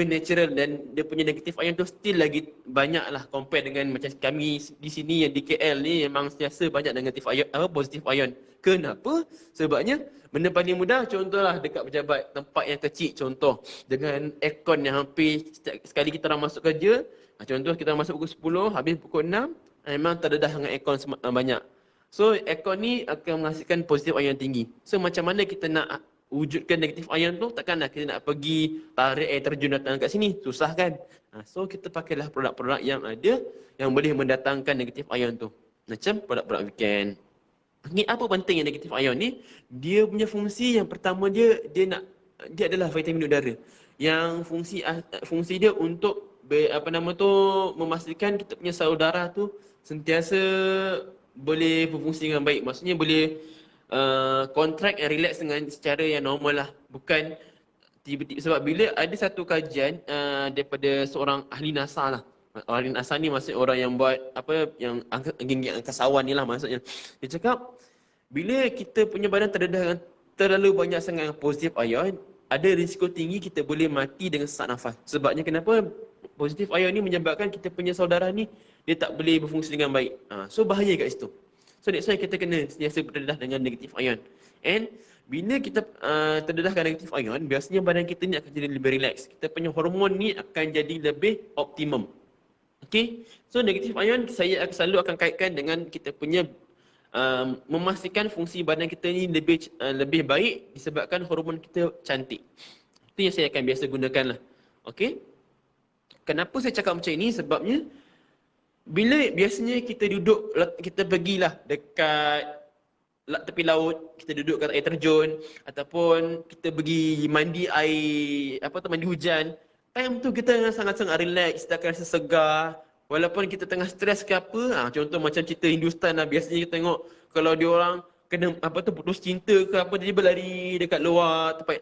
natural dan dia punya negatif ion tu still lagi banyak lah compare dengan macam kami di sini yang di KL ni memang sentiasa banyak negatif ion, positif ion. Kenapa? Sebabnya benda paling mudah contohlah dekat pejabat, tempat yang kecil contoh dengan aircon yang hampir sekali kita orang masuk kerja, contoh kita masuk pukul 10 habis pukul 6 memang terdedah dengan aircon banyak. So aircon ni akan menghasilkan positif ion tinggi. So macam mana kita nak wujudkan negatif ion tu? Takkanlah kita nak pergi tarik air terjun datang kat sini, susah kan? So kita pakailah produk-produk yang ada yang boleh mendatangkan negatif ion tu. Macam produk-produk weekend. Ini apa penting yang negatif ion ni? Dia punya fungsi yang pertama dia adalah vitamin udara. Yang fungsi dia untuk memastikan kita punya salur darah tu sentiasa boleh berfungsi dengan baik. Maksudnya boleh contract and relax dengan secara yang normal lah. Bukan tiba-tiba, sebab bila ada satu kajian daripada seorang ahli NASA lah. Ahli NASA ni maksudnya orang yang buat yang geng angkasawan ni lah maksudnya. Dia cakap bila kita punya badan terdedah terlalu banyak sangat positif ion, ada risiko tinggi kita boleh mati dengan sesak nafas. Sebabnya kenapa? Positif ion ni menyebabkan kita punya saudara ni dia tak boleh berfungsi dengan baik. So bahaya kat situ. So that's why kita kena sentiasa terdedah dengan negatif ion. And bila kita terdedahkan negatif ion, biasanya badan kita ni akan jadi lebih relax. Kita punya hormon ni akan jadi lebih optimum. Okay, so negatif ion saya selalu akan kaitkan dengan kita punya memastikan fungsi badan kita ni lebih baik disebabkan hormon kita cantik. Itu yang saya akan biasa gunakan lah. Okay, kenapa saya cakap macam ini? Sebabnya bila biasanya kita pergilah dekat tepi laut, kita duduk kat air terjun ataupun kita pergi mandi mandi hujan. Time tu kita sangat-sangat relax, kita akan rasa segar. Walaupun kita tengah stres ke apa, contoh macam cerita Hindustan lah, biasanya kita tengok kalau dia orang kena putus cinta ke apa, dia berlari dekat luar tempat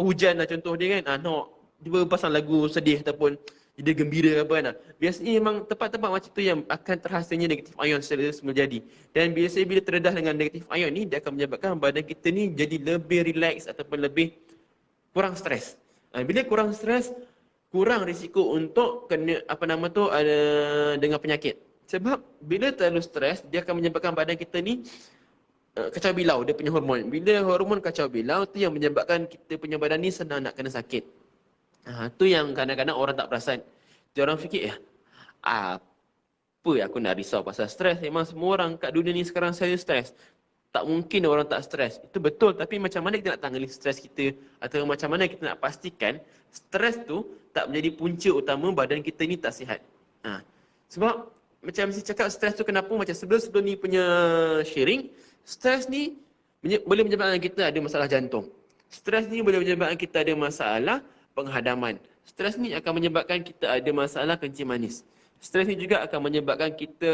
hujan lah contoh dia kan. Dia pasang lagu sedih ataupun dia gembira apa kan. Biasanya memang tempat-tempat macam tu yang akan terhasilnya negatif ion secara semula jadi. Dan biasanya bila terdedah dengan negatif ion ni, dia akan menyebabkan badan kita ni jadi lebih relax ataupun lebih kurang stres. Bila kurang stres, kurang risiko untuk kena dengan penyakit. Sebab bila terlalu stres, dia akan menyebabkan badan kita ni kacau bilau dia punya hormon. Bila hormon kacau bilau tu yang menyebabkan kita punya badan ni senang nak kena sakit. Tu yang kadang-kadang orang tak perasan. Dia orang fikir apa aku nak risau pasal stres? Memang semua orang kat dunia ni sekarang saya stres. Tak mungkin orang tak stres. Itu betul, tapi macam mana kita nak tangani stres kita atau macam mana kita nak pastikan stres tu tak menjadi punca utama badan kita ni tak sihat. Sebab macam saya cakap, stres tu kenapa macam sebelum ni punya sharing, stres ni boleh menyebabkan kita ada masalah jantung. Stres ni boleh menyebabkan kita ada masalah penghadaman. Stres ni akan menyebabkan kita ada masalah kencing manis. Stres ni juga akan menyebabkan kita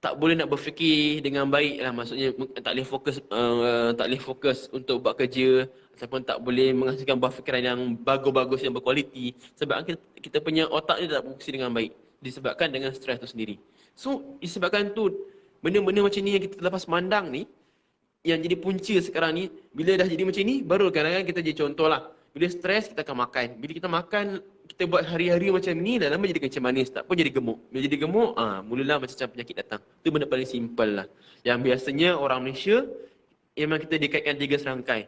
tak boleh nak berfikir dengan baik lah. Maksudnya tak boleh fokus untuk buat kerja ataupun tak boleh menghasilkan buah fikiran yang bagus-bagus, yang berkualiti. Sebab kita punya otak ni tak berfungsi dengan baik disebabkan dengan stres tu sendiri. So disebabkan tu benda-benda macam ni yang kita lepas mandang ni yang jadi punca sekarang ni, bila dah jadi macam ni, baru kadang-kadang kita jadi contoh lah. Bila stres kita akan makan. Bila kita makan, kita buat hari-hari macam ni, dah lama jadi kencing manis, tak pun jadi gemuk. Bila jadi gemuk, mulalah macam penyakit datang. Itu benda paling simple lah. Yang biasanya orang Malaysia, memang kita dikaitkan 3 serangkai.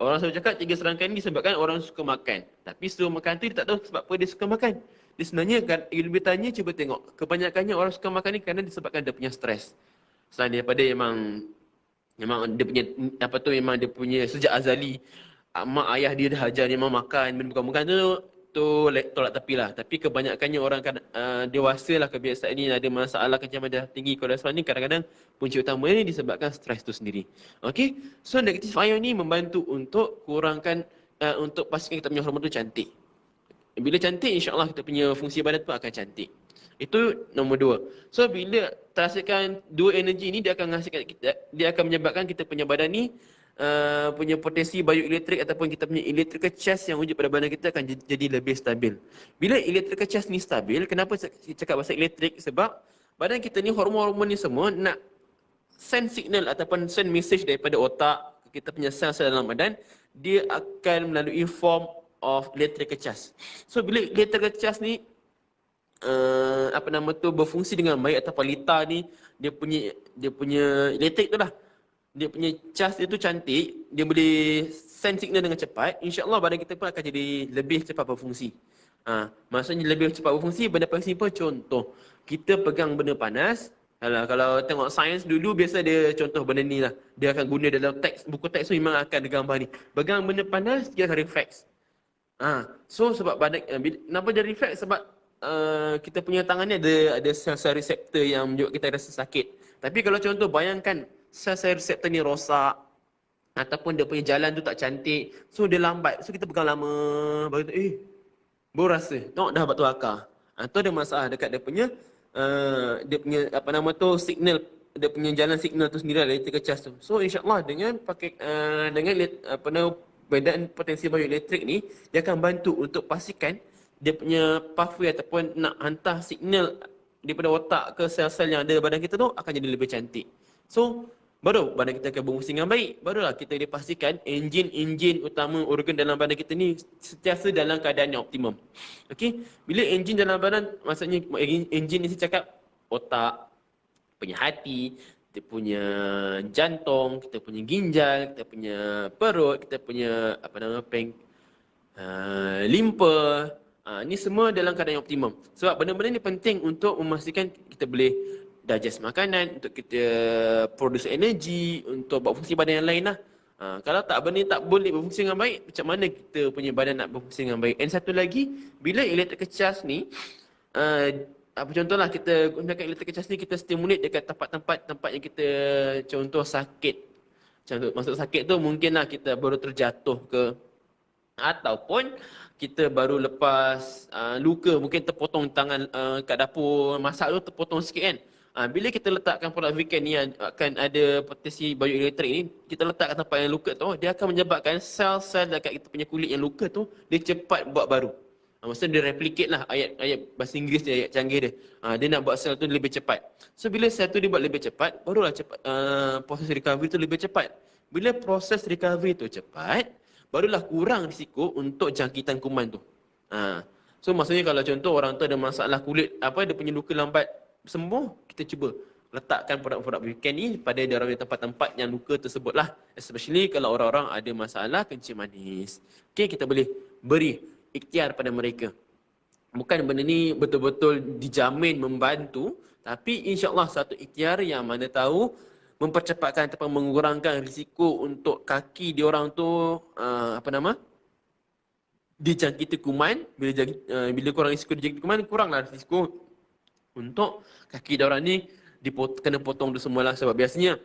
Orang selalu cakap 3 serangkai ni disebabkan orang suka makan. Tapi suruh makan tu dia tak tahu sebab apa dia suka makan. Dia sebenarnya kan, lebih tanya, cuba tengok. Kebanyakannya orang suka makan ni kerana disebabkan dia punya stres. Selain daripada memang dia punya memang dia punya sejak azali mak ayah dia dah ajar dia memang makan benda bukan-bukan tolak tepi lah. Tapi kebanyakannya orang dewasa lah kebiasaan ni ada masalah kencing darah tinggi, kolesterol ni kadang-kadang punca utama ni disebabkan stres tu sendiri. Okay, so negative ion ni membantu untuk kurangkan untuk pastikan kita punya hormon tu cantik. Bila cantik, insyaAllah kita punya fungsi badan tu akan cantik. Itu nombor 2. So bila terhasilkan 2 energi ni, dia akan menyebabkan kita punya badan ni punya potensi bioelektrik ataupun kita punya electrical charge yang wujud pada badan kita akan jadi lebih stabil. Bila electrical charge ni stabil, kenapa cakap pasal elektrik? Sebab badan kita ni, hormon-hormon ni semua nak send signal ataupun send message daripada otak, kita punya sel-sel dalam badan, dia akan melalui form of electrical charge. So bila electrical charge ni berfungsi dengan baik ataupun lita ni, dia punya elektrik tu lah, dia punya charge dia tu cantik, dia boleh send signal dengan cepat, insya-Allah badan kita pun akan jadi lebih cepat berfungsi. Maksudnya lebih cepat berfungsi, benda paling simple, contoh kita pegang benda panas. Kalau tengok sains dulu, biasa dia contoh benda ni lah, dia akan guna dalam buku teks tu memang akan ada gambar ni. Pegang benda panas, dia akan refleks. So sebab badan, kenapa dia refleks? Sebab kita punya tangan ni ada sel-sel reseptor yang menunjuk kita rasa sakit. Tapi kalau contoh bayangkan sel-sel reseptor ni rosak ataupun dia punya jalan tu tak cantik, so dia lambat, so kita pegang lama, baru baru rasa tengok dah batu akar. Tu ada masalah dekat dia punya signal, dia punya jalan signal tu sendiri, electrical charge tu. So insya-Allah dengan pakai badan potensi bioelektrik ni, dia akan bantu untuk pastikan dia punya pathway ataupun nak hantar signal daripada otak ke sel-sel yang ada badan kita tu akan jadi lebih cantik. So baru badan kita akan berfungsi dengan baik. Barulah kita dipastikan enjin utama organ dalam badan kita ni sentiasa dalam keadaan yang optimum. Okey, bila enjin dalam badan, maksudnya enjin ni saya cakap otak, punya hati, kita punya jantung, kita punya ginjal, kita punya perut, kita punya limpa. Ni semua dalam keadaan yang optimum. Sebab benda-benda ni penting untuk memastikan kita boleh digest makanan, untuk kita produce energi, untuk buat fungsi badan yang lain lah. Kalau benda ni tak boleh berfungsi dengan baik, macam mana kita punya badan nak berfungsi dengan baik? And satu lagi, bila electrical charge ni, contohlah kita gunakan electrical charge ni, kita stimulate dekat tempat yang kita, contoh sakit. Maksud sakit tu mungkinlah kita baru terjatuh ke, ataupun kita baru lepas luka, mungkin terpotong tangan kat dapur masak tu, terpotong sikit kan. Bila kita letakkan produk Viken ni yang akan ada potensi bioelektrik ni, kita letak kat tempat yang luka tu, dia akan menyebabkan sel-sel dekat kita punya kulit yang luka tu, dia cepat buat baru. Maksudnya dia replicate lah ayat bahasa Inggeris dia, ayat canggih dia. Dia nak buat sel tu lebih cepat. So bila sel tu dia buat lebih cepat, barulah proses recovery tu lebih cepat. Bila proses recovery tu cepat, barulah kurang risiko untuk jangkitan kuman tu. So maksudnya kalau contoh orang tu ada masalah kulit, dia punya luka lambat sembuh, kita cuba letakkan produk-produk Viken ni pada dalam tempat-tempat yang luka tersebut lah. Especially kalau orang-orang ada masalah kencing manis. Okay, kita boleh beri ikhtiar pada mereka. Bukan benda ni betul-betul dijamin membantu, tapi insya-Allah satu ikhtiar yang mana tahu mempercepatkan ataupun mengurangkan risiko untuk kaki diorang tu dijangkiti kuman. Bila kurang risiko dijangkiti kuman, kuranglah risiko untuk kaki diorang ni kena potong tu semualah. Sebab biasanya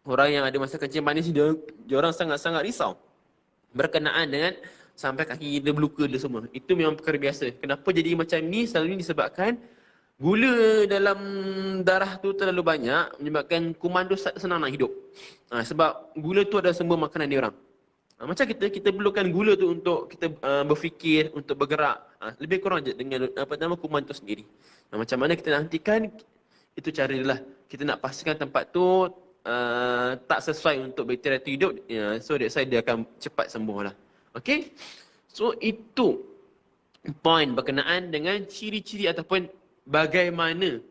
orang yang ada masa kencing manis, diorang sangat-sangat risau berkenaan dengan sampai kaki dia berluka dia semua. Itu memang perkara biasa. Kenapa jadi macam ni? Selalunya disebabkan gula dalam darah tu terlalu banyak, menyebabkan kuman tu senang nak hidup. Sebab gula tu adalah sumber makanan dia orang. Macam kita perlukan gula tu untuk kita berfikir, untuk bergerak. Lebih kurang je dengan kuman tu sendiri. Macam mana kita nak hentikan, itu cara dia lah. Kita nak pastikan tempat tu tak sesuai untuk bakteria tu hidup. So that's why dia akan cepat sembuh lah.
Okey. So itu point berkenaan dengan ciri-ciri ataupun bagaimana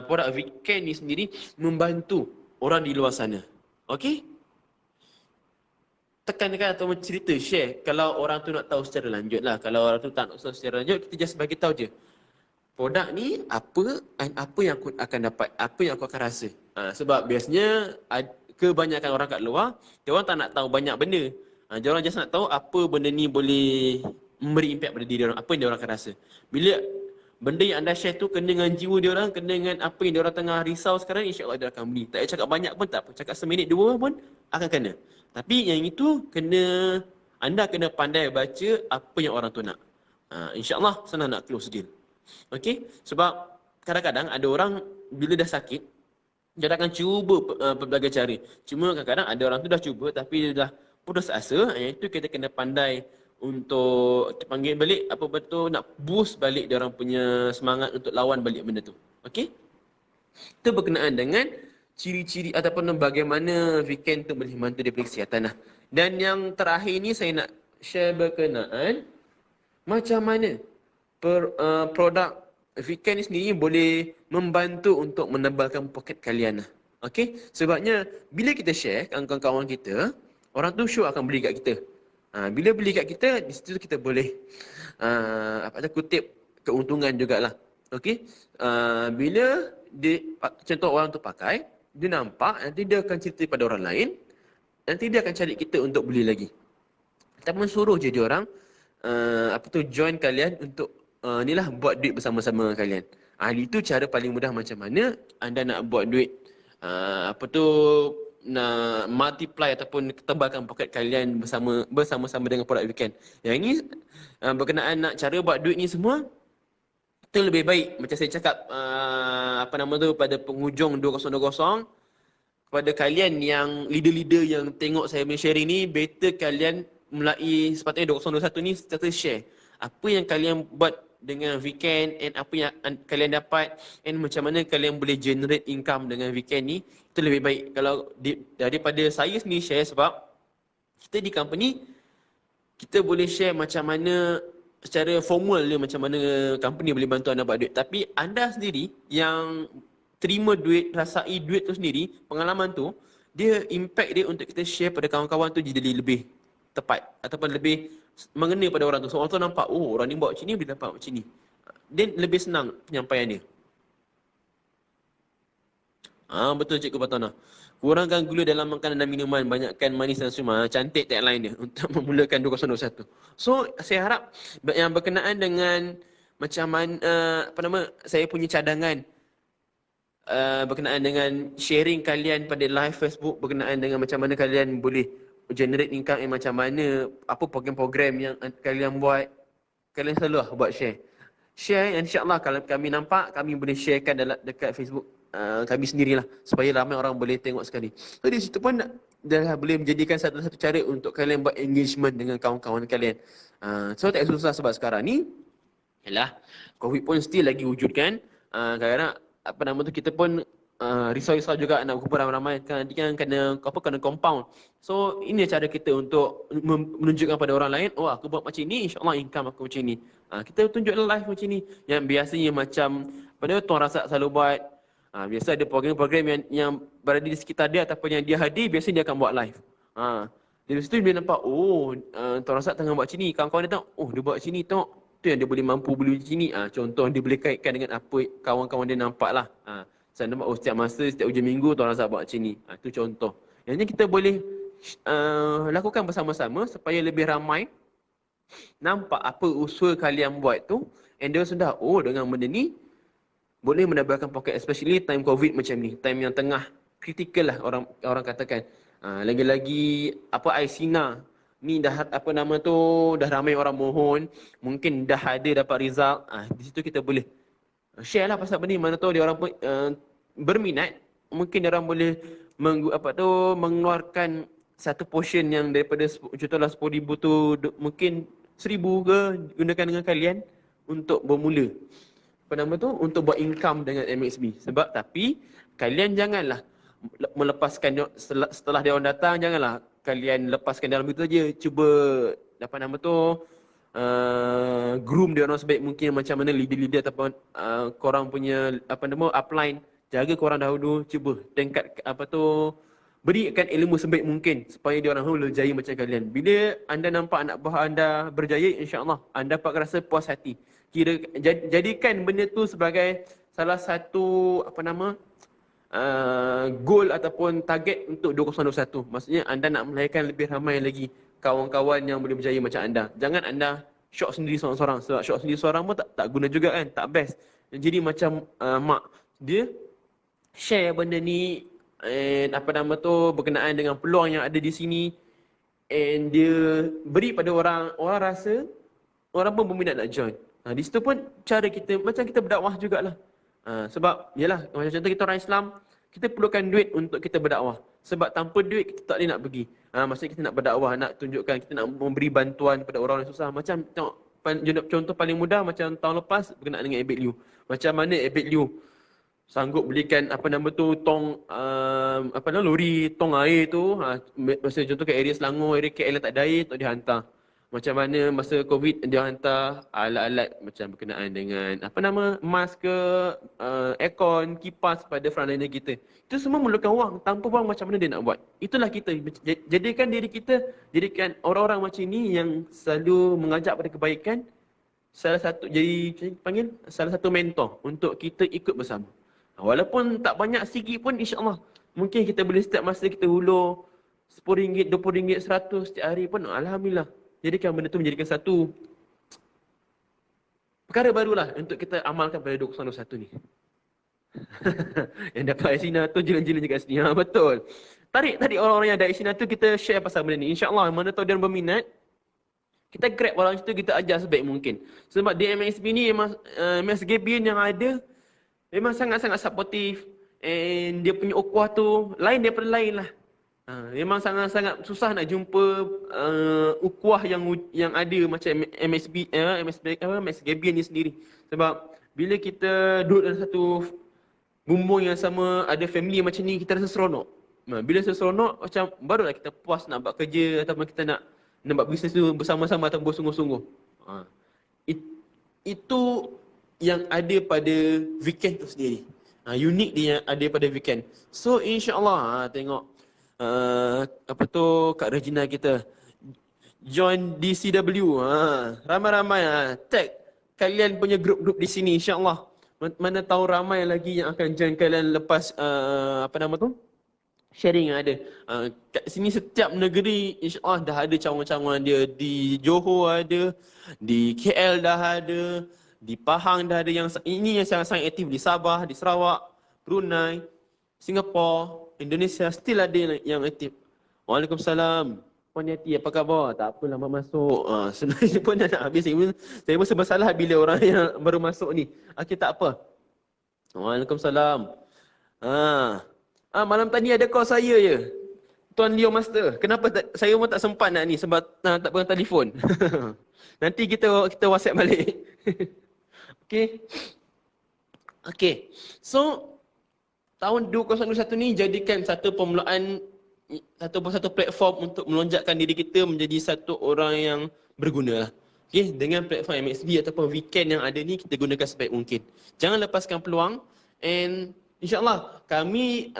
produk weekend ni sendiri membantu orang di luar sana. Okey? Tekan-tekan atau cerita, share. Kalau orang tu nak tahu secara lanjut lah. Kalau orang tu tak nak tahu secara lanjut, kita just bagi tahu je. Produk ni apa yang aku akan dapat, apa yang aku akan rasa. Sebab biasanya kebanyakan orang kat luar, dia orang tak nak tahu banyak benda. Dia orang just nak tahu apa benda ni boleh memberi impact pada diri orang, apa yang dia orang akan rasa. Bila benda yang anda share tu kena dengan jiwa dia orang, kena dengan apa yang dia orang tengah risau sekarang, insya-Allah dia akan beli. Tak payah cakap banyak pun tak apa, cakap seminit dua pun akan kena. Tapi yang itu anda kena pandai baca apa yang orang tu nak. InsyaAllah senang nak close deal. Okey, sebab kadang-kadang ada orang bila dah sakit, dia akan cuba pelbagai cara. Cuma kadang-kadang ada orang tu dah cuba tapi dia dah putus asa, itu kita kena pandai untuk panggil balik apa betul, nak boost balik dia orang punya semangat untuk lawan balik benda tu. Okey? Itu berkenaan dengan ciri-ciri ataupun bagaimana weekend tu boleh membantu daripada kesihatan lah. Dan yang terakhir ni saya nak share berkenaan macam mana produk weekend ni sendiri boleh membantu untuk menebalkan poket kalian lah. Okey? Sebabnya bila kita share kawan-kawan kita, orang tu sure akan beli kat kita. Bila beli kat kita, di situ kita boleh kutip keuntungan jugalah. Okey? Bila contoh orang tu pakai, dia nampak, nanti dia akan cerita pada orang lain, nanti dia akan cari kita untuk beli lagi. Ataupun suruh je dia orang join kalian untuk inilah buat duit bersama-sama kalian. Itu cara paling mudah macam mana anda nak buat duit nak multiply ataupun tebalkan poket kalian bersama-sama dengan produk weekend. Yang ini berkenaan nak cara buat duit ni semua, itu lebih baik macam saya cakap pada penghujung 2020, kepada kalian yang leader-leader yang tengok saya punya sharing ni, better kalian mulai sepatutnya 2021 ni serta share apa yang kalian buat dengan weekend and apa yang kalian dapat and macam mana kalian boleh generate income dengan weekend ni. Itu lebih baik kalau daripada saya sendiri share, sebab kita di company kita boleh share macam mana secara formal dia, macam mana company boleh bantu anda buat duit. Tapi anda sendiri yang terima duit, rasai duit tu sendiri, pengalaman tu, dia impact dia untuk kita share pada kawan-kawan tu jadi lebih tepat ataupun lebih mengena pada orang tu. So orang tu nampak, oh orang ni buat macam ni, boleh dapat macam ni. Dan lebih senang penyampaian dia. Betul Cikgu Batana. Kurangkan gula dalam makanan dan minuman, banyakkan manis dan semua. Cantik tagline dia untuk memulakan 2021. So saya harap yang berkenaan dengan macam mana saya punya cadangan berkenaan dengan sharing kalian pada live Facebook, berkenaan dengan macam mana kalian boleh generate income, macam mana apa program-program yang kalian buat, kalian selalu buat share, insya-Allah kalau kami nampak, kami boleh sharekan dekat Facebook kami sendirilah, supaya ramai orang boleh tengok sekali. So di situ pun dah boleh menjadikan satu cara untuk kalian buat engagement dengan kawan-kawan kalian. So tak susah, sebab sekarang ni yalah COVID pun still lagi wujudkan. Kadang-kadang kita pun risau-risau juga nak kumpul ramai-ramai, nanti kan kena compound. So ini cara kita untuk menunjukkan pada orang lain, oh aku buat macam ni, insya-Allah income aku macam ni. Kita tunjuklah live macam ni. Yang biasanya macam Tuan Razak selalu buat, biasa ada program-program yang berada di sekitar dia ataupun yang dia hadir, biasanya dia akan buat live. Dari situ dia nampak, oh Tuan Razak tengah buat macam ni, kawan-kawan dia tengok, oh dia buat macam ni, tengok tu yang dia boleh mampu beli macam ni. Contoh dia boleh kaitkan dengan apa kawan-kawan dia nampak lah. Saya nampak, oh setiap masa, setiap hujung minggu Tuan Razak buat macam ni. Itu contoh. Yang ni kita boleh lakukan bersama-sama supaya lebih ramai nampak apa usaha kalian buat tu, and dia sudah, oh dengan benda ni boleh menambahkan poket, especially time COVID macam ni, time yang tengah kritikal lah orang katakan. Lagi-lagi Aisina ni dah dah ramai orang mohon, mungkin dah ada dapat result. Di situ kita boleh share lah pasal benda ni, mana tahu dia orang pun berminat, mungkin dia orang boleh mengeluarkan satu portion yang daripada contohlah 10,000 tu mungkin 1,000 ke gunakan dengan kalian untuk bermula untuk buat income dengan MXB. Tapi kalian janganlah melepaskan setelah dia orang datang, janganlah kalian lepaskan dalam itu aja. Cuba apa nama tu groom dia orang sebaik mungkin, macam mana leader-leader ataupun korang punya apa nama upline, jaga korang dahulu, cuba tingkat apa tu, berikan ilmu sebaik mungkin supaya dia orang berjaya macam kalian. Bila anda nampak anak buah anda berjaya, insya-Allah anda dapat rasa puas hati. Kira jadikan benda tu sebagai salah satu apa nama goal ataupun target untuk 2021. Maksudnya anda nak melahirkan lebih ramai lagi kawan-kawan yang boleh berjaya macam anda. Jangan anda syok sendiri seorang-seorang. Sebab syok sendiri seorang pun tak guna juga kan, tak best. Jadi macam mak dia share benda ni, and apa nama tu, berkenaan dengan peluang yang ada di sini, and dia beri pada orang, orang rasa orang pun berminat nak join. Di situ pun cara kita, macam kita berdakwah jugalah. Sebab yalah, macam contoh kita orang Islam, kita perlukan duit untuk kita berdakwah. Sebab tanpa duit kita tak boleh nak pergi. Maksudnya kita nak berdakwah, nak tunjukkan, kita nak memberi bantuan kepada orang yang susah. Macam tengok, contoh paling mudah macam tahun lepas berkenaan dengan Abed Liu. Macam mana Abed Liu sanggup belikan apa nama tu tong apa nama lori tong air tu, masa contoh kat area Selangor, area KL tak ada air, tak dihantar. Macam mana masa Covid dia hantar alat-alat macam berkenaan dengan apa nama mask ke, aircon, kipas pada frontliner kita. Itu semua memerlukan wang. Tanpa wang macam mana dia nak buat? Itulah kita. Jadikan diri kita, jadikan orang-orang macam ini yang selalu mengajak pada kebaikan, salah satu jadi panggil salah satu mentor untuk kita ikut bersama. Walaupun tak banyak sikit pun, insya-Allah mungkin kita boleh setiap masa kita hulur RM10, RM20, RM100 setiap hari pun, alhamdulillah. Jadikan benda tu menjadikan satu perkara barulah untuk kita amalkan pada 2021 ni. Yang dapat Aisina tu jiran-jiran juga sini. Betul. Tarik orang-orang yang ada Aisina tu, kita share pasal benda ni. InsyaAllah mana tahu dia berminat, kita grab orang situ, kita ajar sebaik mungkin. Sebab di MSB ni memang MS Gabian yang ada memang sangat-sangat supportive, and dia punya ukhuwah tu lain daripada lain lah. Memang sangat-sangat susah nak jumpa ukhuwah yang ada macam MS Gabian ni sendiri. Sebab bila kita duduk dalam satu bumbung yang sama, ada family macam ni, kita rasa seronok. Bila seronok, macam barulah kita puas nak buat kerja ataupun kita nak buat bisnes tu bersama-sama atau bersungguh-sungguh. Itu yang ada pada weekend tu sendiri. Unik dia yang ada pada weekend. So insya-Allah tengok apa tu Kak Regina kita join DCW. Ramai-ramai tag kalian punya grup-grup di sini, insya-Allah. Mana tahu ramai lagi yang akan join kalian lepas apa nama tu? Sharing yang ada. Kat sini setiap negeri insya-Allah dah ada cawangan-cawangan dia. Di Johor ada, di KL dah ada, di Pahang dah ada, yang ini yang sangat-sangat aktif di Sabah, di Sarawak, Brunei, Singapura, Indonesia still ada yang aktif. Waalaikumsalam. Puan Yati, apa khabar? Tak apalah, mak masuk. Sebenarnya pun dah nak habis. Saya pun serba salah bila orang yang baru masuk ni. Okey, tak apa. Waalaikumsalam. Malam tadi ada call saya je. Tuan Leo Master. Kenapa saya pun tak sempat nak ni sebab tak pegang telefon. Nanti kita WhatsApp balik. Okey. Okey. So tahun 2021 ni jadikan satu permulaan, satu platform untuk melonjakkan diri kita menjadi satu orang yang berguna lah. Okay, dengan platform MXB ataupun weekend yang ada ni, kita gunakan sebaik mungkin. Jangan lepaskan peluang, and insyaAllah kami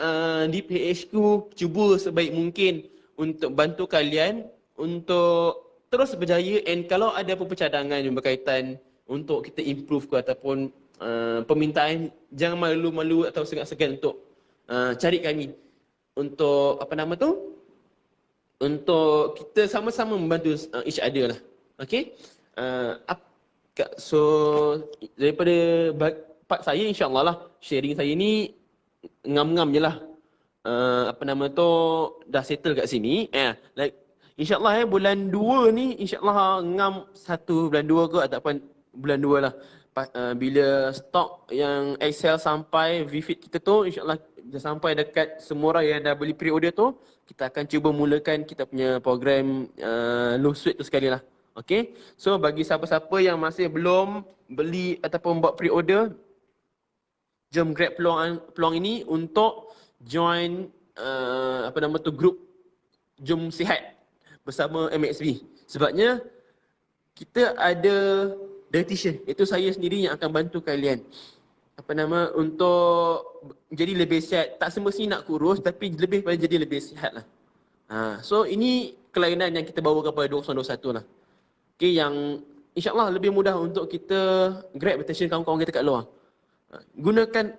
di PHQ cuba sebaik mungkin untuk bantu kalian untuk terus berjaya, and kalau ada apa-apa cadangan yang berkaitan untuk kita improve ke ataupun permintaan, jangan malu-malu atau segan-segan untuk cari kami untuk apa nama tu, untuk kita sama-sama membantu each other lah. Okay, so daripada part saya, insyaAllah lah sharing saya ni ngam-ngam je lah. Apa nama tu dah settle kat sini. Like insyaAllah bulan 2 ni insyaAllah ngam 1 bulan 2 ke ataupun bulan 2 lah. Bila stok yang Excel sampai Vfit kita tu, insyaAllah dah sampai dekat semua orang yang dah beli pre-order tu, kita akan cuba mulakan kita punya program low sweat tu sekali lah. Okay, so bagi siapa-siapa yang masih belum beli ataupun buat pre-order, jom grab peluang ini untuk join apa nama tu grup Jom Sihat bersama MXV. Sebabnya kita ada dietitian, itu saya sendiri yang akan bantu kalian untuk jadi lebih sihat. Tak semestinya nak kurus, tapi lebih pada jadi lebih sihat lah. So ini kelainan yang kita bawa kepada 2021 lah. Okay, yang insyaAllah lebih mudah untuk kita grab attention kawan-kawan kita kat luar. Gunakan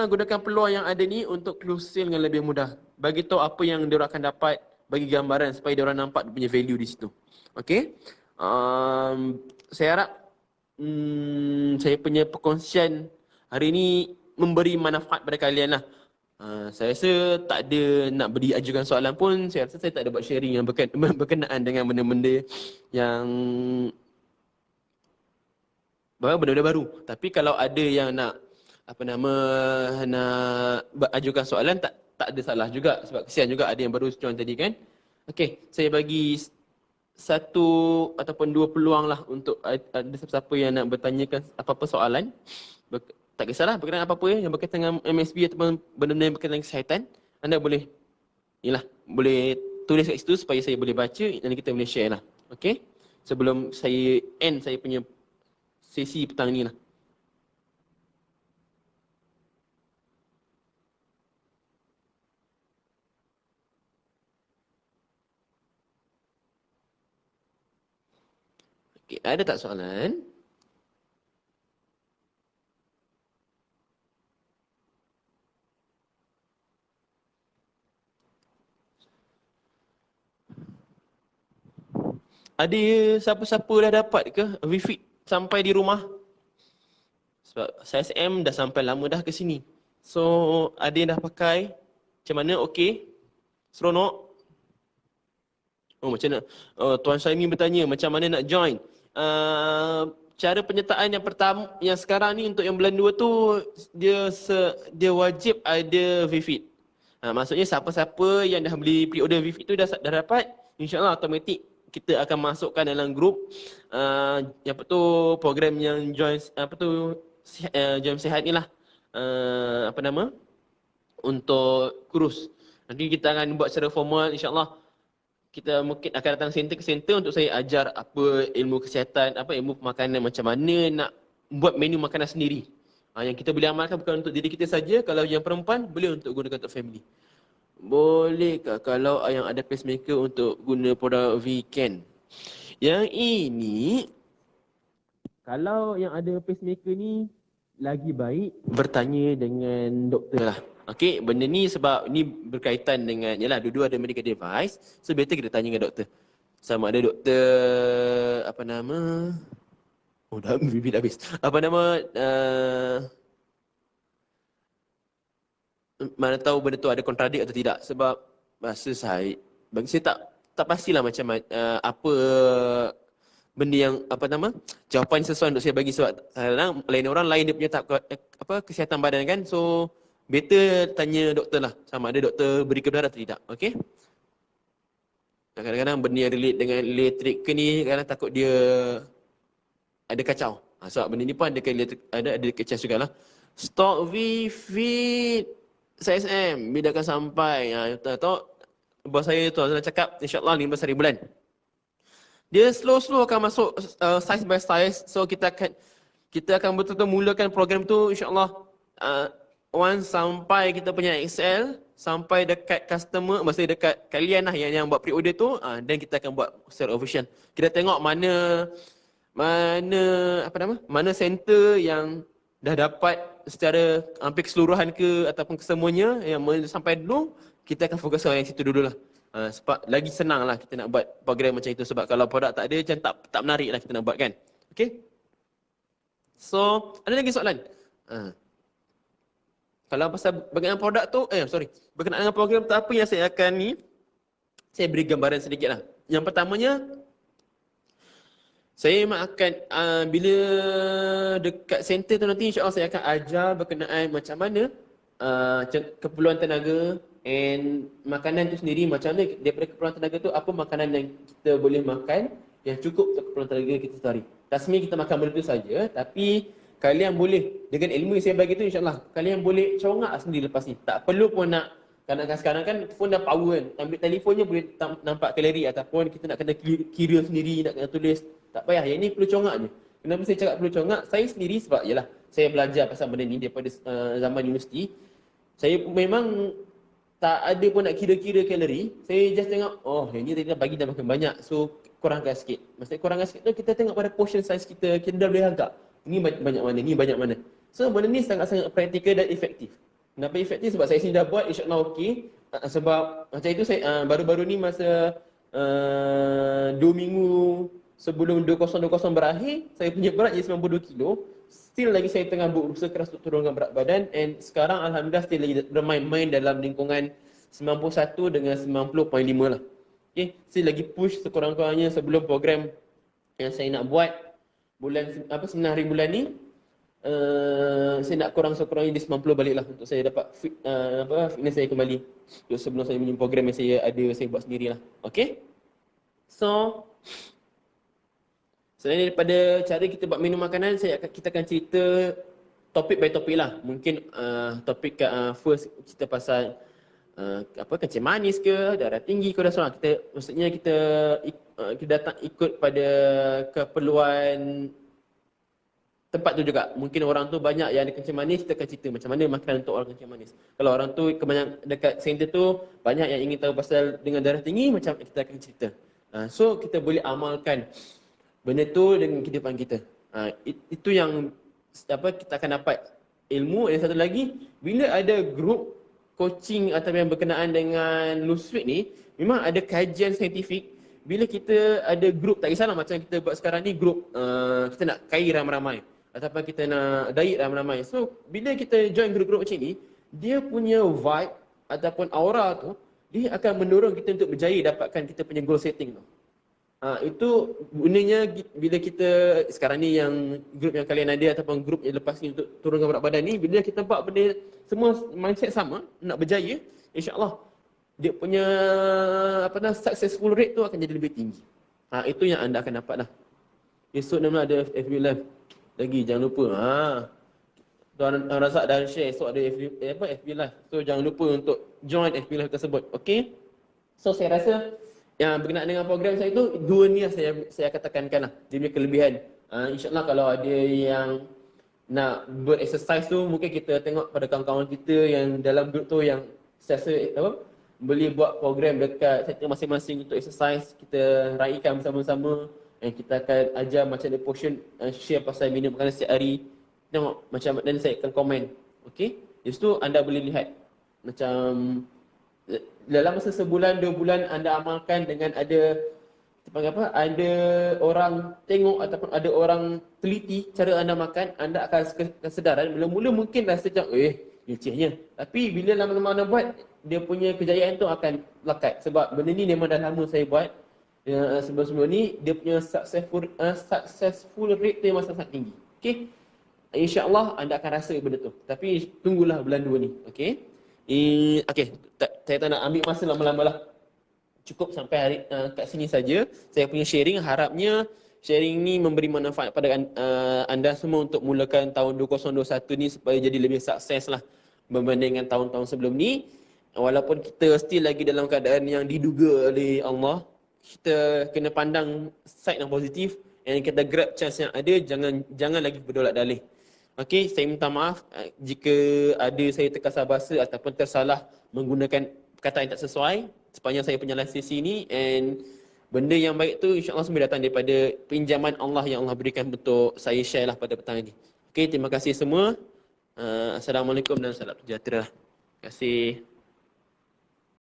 gunakan peluang yang ada ni untuk close sale dengan lebih mudah. Bagi tahu apa yang diorang akan dapat, bagi gambaran supaya diorang nampak dia punya value di situ. Okay. Saya harap saya punya perkongsian hari ini memberi manfaat pada kalian lah. Saya rasa tak ada nak beri ajukan soalan pun. Saya rasa saya tak ada buat sharing yang berkenaan dengan benda-benda yang benda-benda baru. Tapi kalau ada yang nak nak ajukan soalan, tak ada salah juga. Sebab kesian juga ada yang baru join tadi kan. Okey, saya bagi satu ataupun dua peluang lah untuk ada siapa-siapa yang nak bertanyakan apa-apa soalan. Tak kisahlah berkenaan apa-apa yang berkaitan dengan MSB ataupun benda-benda yang berkaitan dengan kesihatan. Anda boleh tulis kat situ supaya saya boleh baca dan kita boleh share lah. Okey? Sebelum saya end saya punya sesi petang ni lah. Okay, ada tak soalan? Ada siapa-siapa dah dapat ke Vifit sampai di rumah? Sebab saya SM dah sampai lama dah ke sini. So ada yang dah pakai. Macam mana? Okey? Seronok? Oh macam mana? Tuan Syaimi bertanya macam mana nak join? Cara penyertaan yang pertama, yang sekarang ni untuk yang bulan 2 tu dia wajib ada Vifit. Maksudnya siapa-siapa yang dah beli pre-order Vifit tu dah dapat, insya-Allah automatik kita akan masukkan dalam grup program yang join jam sihat ni lah. Untuk kurus. Nanti kita akan buat secara formal insya-Allah. Kita mungkin akan datang center ke center untuk saya ajar apa ilmu kesihatan, ilmu pemakanan, macam mana nak buat menu makanan sendiri. Yang kita boleh amalkan bukan untuk diri kita saja. Kalau yang perempuan boleh untuk gunakan untuk family. Bolehkah kalau yang ada pacemaker untuk guna produk Weekend? Yang ini, kalau yang ada pacemaker ni lagi baik bertanya dengan doktor lah. Okey, benda ni sebab ni berkaitan dengan, yalah dua-dua ada medical device, so better kita tanya dengan doktor. Sama ada doktor, dah bibit habis. Mana tahu benda tu ada kontradik atau tidak. Sebab masa bagi saya tak pastilah macam apa benda yang jawapan sesuai untuk saya bagi. Sebab kadang lain orang lain dia punya tahap kesihatan badan kan. So better tanya doktor lah sama ada doktor beri kebenaran atau tidak. Okey. Kadang-kadang benda yang relate dengan elektrik ke ni kadang takut dia ada kacau. Sebab benda ni pun ada kacau jugalah. Stok Vifit SSM bila akan sampai? Tahu bos saya tu dah cakap insya-Allah 15 hari bulan. Dia slow-slow akan masuk size by size. So kita akan betul-betul mulakan program tu insya-Allah once sampai kita punya XL, sampai dekat customer, maksudnya dekat kalian lah yang buat pre-order tu, dan kita akan buat secara official. Kita tengok mana center yang dah dapat secara hampir keseluruhan ke ataupun kesemuanya yang sampai dulu, kita akan fokuskan yang situ dulu lah. Sebab lagi senang lah kita nak buat program macam itu. Sebab kalau produk tak ada macam tak menarik lah kita nak buat kan. Okay. So ada lagi soalan? Kalau pasal berkenaan produk tu, berkenaan dengan program tu apa yang saya akan saya beri gambaran sedikit lah. Yang pertamanya, saya akan bila dekat center tu nanti insya-Allah saya akan ajar berkenaan macam mana keperluan tenaga and makanan tu sendiri, macam mana daripada keperluan tenaga tu apa makanan yang kita boleh makan yang cukup untuk keperluan tenaga kita sehari. Tak semestinya kita makan benda tu saja, tapi kalian boleh dengan ilmu yang saya bagi tu insya-Allah kalian boleh congak sendiri lepas ni. Tak perlu pun nak Kadang-kadang sekarang kan phone dah power kan. Ambil telefonnya boleh nampak kalori ataupun kita nak kena kira sendiri, nak kena tulis. Tak payah, yang ni perlu congak je. Kenapa saya cakap perlu congak? Saya sendiri sebab yalah, saya belajar pasal benda ni daripada zaman universiti. Saya memang tak ada pun nak kira-kira kalori. Saya just tengok, oh yang ni tadi dah bagi dah makan banyak. So kurangkan sikit. Maksudnya kurangkan sikit tu kita tengok pada portion size kita dah boleh agak. Ni banyak mana, ni banyak mana. So benda ni sangat-sangat praktikal dan efektif. Kenapa efektif? Sebab saya sini dah buat, insyaAllah okey. Sebab macam itu saya baru-baru ni masa 2 minggu sebelum 2020 berakhir, saya punya berat jadi 92 kilo. Still lagi saya tengah berusaha keras untuk turunkan berat badan, and sekarang alhamdulillah still lagi bermain-main dalam lingkungan 91 dengan 90.5 lah. Okay, still lagi push sekurang-kurangnya sebelum program yang saya nak buat bulan 9 hari bulan ni. Saya nak kurang sekurangnya di 90 balik lah untuk saya dapat fitness saya kembali sebelum saya punya program yang saya buat sendiri lah. Okay, so selain daripada cara kita buat minum makanan, kita akan cerita topik by topik lah. Mungkin topik first kita pasal kencing manis ke, darah tinggi ke, dah seorang. Kita datang ikut pada keperluan tempat tu juga. Mungkin orang tu banyak yang ada kencing manis, kita akan cerita macam mana makanan untuk orang kencing manis. Kalau orang tu kebanyakan dekat center tu banyak yang ingin tahu pasal dengan darah tinggi, macam kita akan cerita. So kita boleh amalkan benda tu dengan kehidupan kita. Itu yang kita akan dapat ilmu. Dan satu lagi, bila ada grup coaching atau yang berkenaan dengan lose weight ni, memang ada kajian saintifik. Bila kita ada grup, tak kisahlah macam kita buat sekarang ni, grup kita nak kaya ramai-ramai ataupun kita nak diet ramai-ramai. So bila kita join grup-grup macam ni, dia punya vibe ataupun aura tu, dia akan mendorong kita untuk berjaya dapatkan kita punya goal setting tu. Itu gunanya bila kita sekarang ni yang grup yang kalian ada ataupun grup yang lepas ni untuk turunkan berat badan ni, bila kita buat benda semua mindset sama, nak berjaya, insya-Allah dia punya successful rate tu akan jadi lebih tinggi. Itu yang anda akan dapat lah. Esok nama ada FB Live lagi, jangan lupa. Tuan Razak dah share esok ada FB Live. So jangan lupa untuk join FB Live tersebut. Okay? So saya rasa yang berkenaan dengan program saya tu, dua ni yang saya akan tekankan lah, dia punya kelebihan. InsyaAllah kalau ada yang nak berexercise tu, mungkin kita tengok pada kawan-kawan kita yang dalam grup tu yang saya rasa boleh buat program dekat sektor masing-masing untuk exercise. Kita raikan bersama-sama, dan kita akan ajar macam ada portion share pasal minum makanan setiap hari. Tengok macam, dan saya akan komen. Okay? Di situ anda boleh lihat macam dalam masa sebulan, 2 bulan anda amalkan dengan ada orang tengok ataupun ada orang teliti cara anda makan, anda akan sedar. Mula-mula mungkin rasa macam lecehnya, tapi bila lama-lama anda buat, dia punya kejayaan tu akan lekat. Sebab benda ni memang dah lama saya buat. Sebelum-sebelum ni dia punya successful rate tu memang sangat tinggi. Okay, InsyaAllah anda akan rasa benda tu. Tapi tunggulah bulan 2 ni. Okay, saya tak nak ambil masa lama-lama lah. Cukup sampai hari kat sini saja saya punya sharing. Harapnya sharing ni memberi manfaat pada anda semua untuk mulakan tahun 2021 ni supaya jadi lebih sukses lah berbanding dengan tahun-tahun sebelum ni. Walaupun kita still lagi dalam keadaan yang diduga oleh Allah, kita kena pandang side yang positif dan kita grab chance yang ada. Jangan lagi berdolak dalih. Okey, saya minta maaf jika ada saya terkasar bahasa ataupun tersalah menggunakan perkataan yang tak sesuai sepanjang saya punya live sesi ni. And benda yang baik tu insya-Allah semua datang daripada pinjaman Allah yang Allah berikan untuk saya share lah pada petang ini. Okey, terima kasih semua. Assalamualaikum dan salam sejahtera. Terima kasih.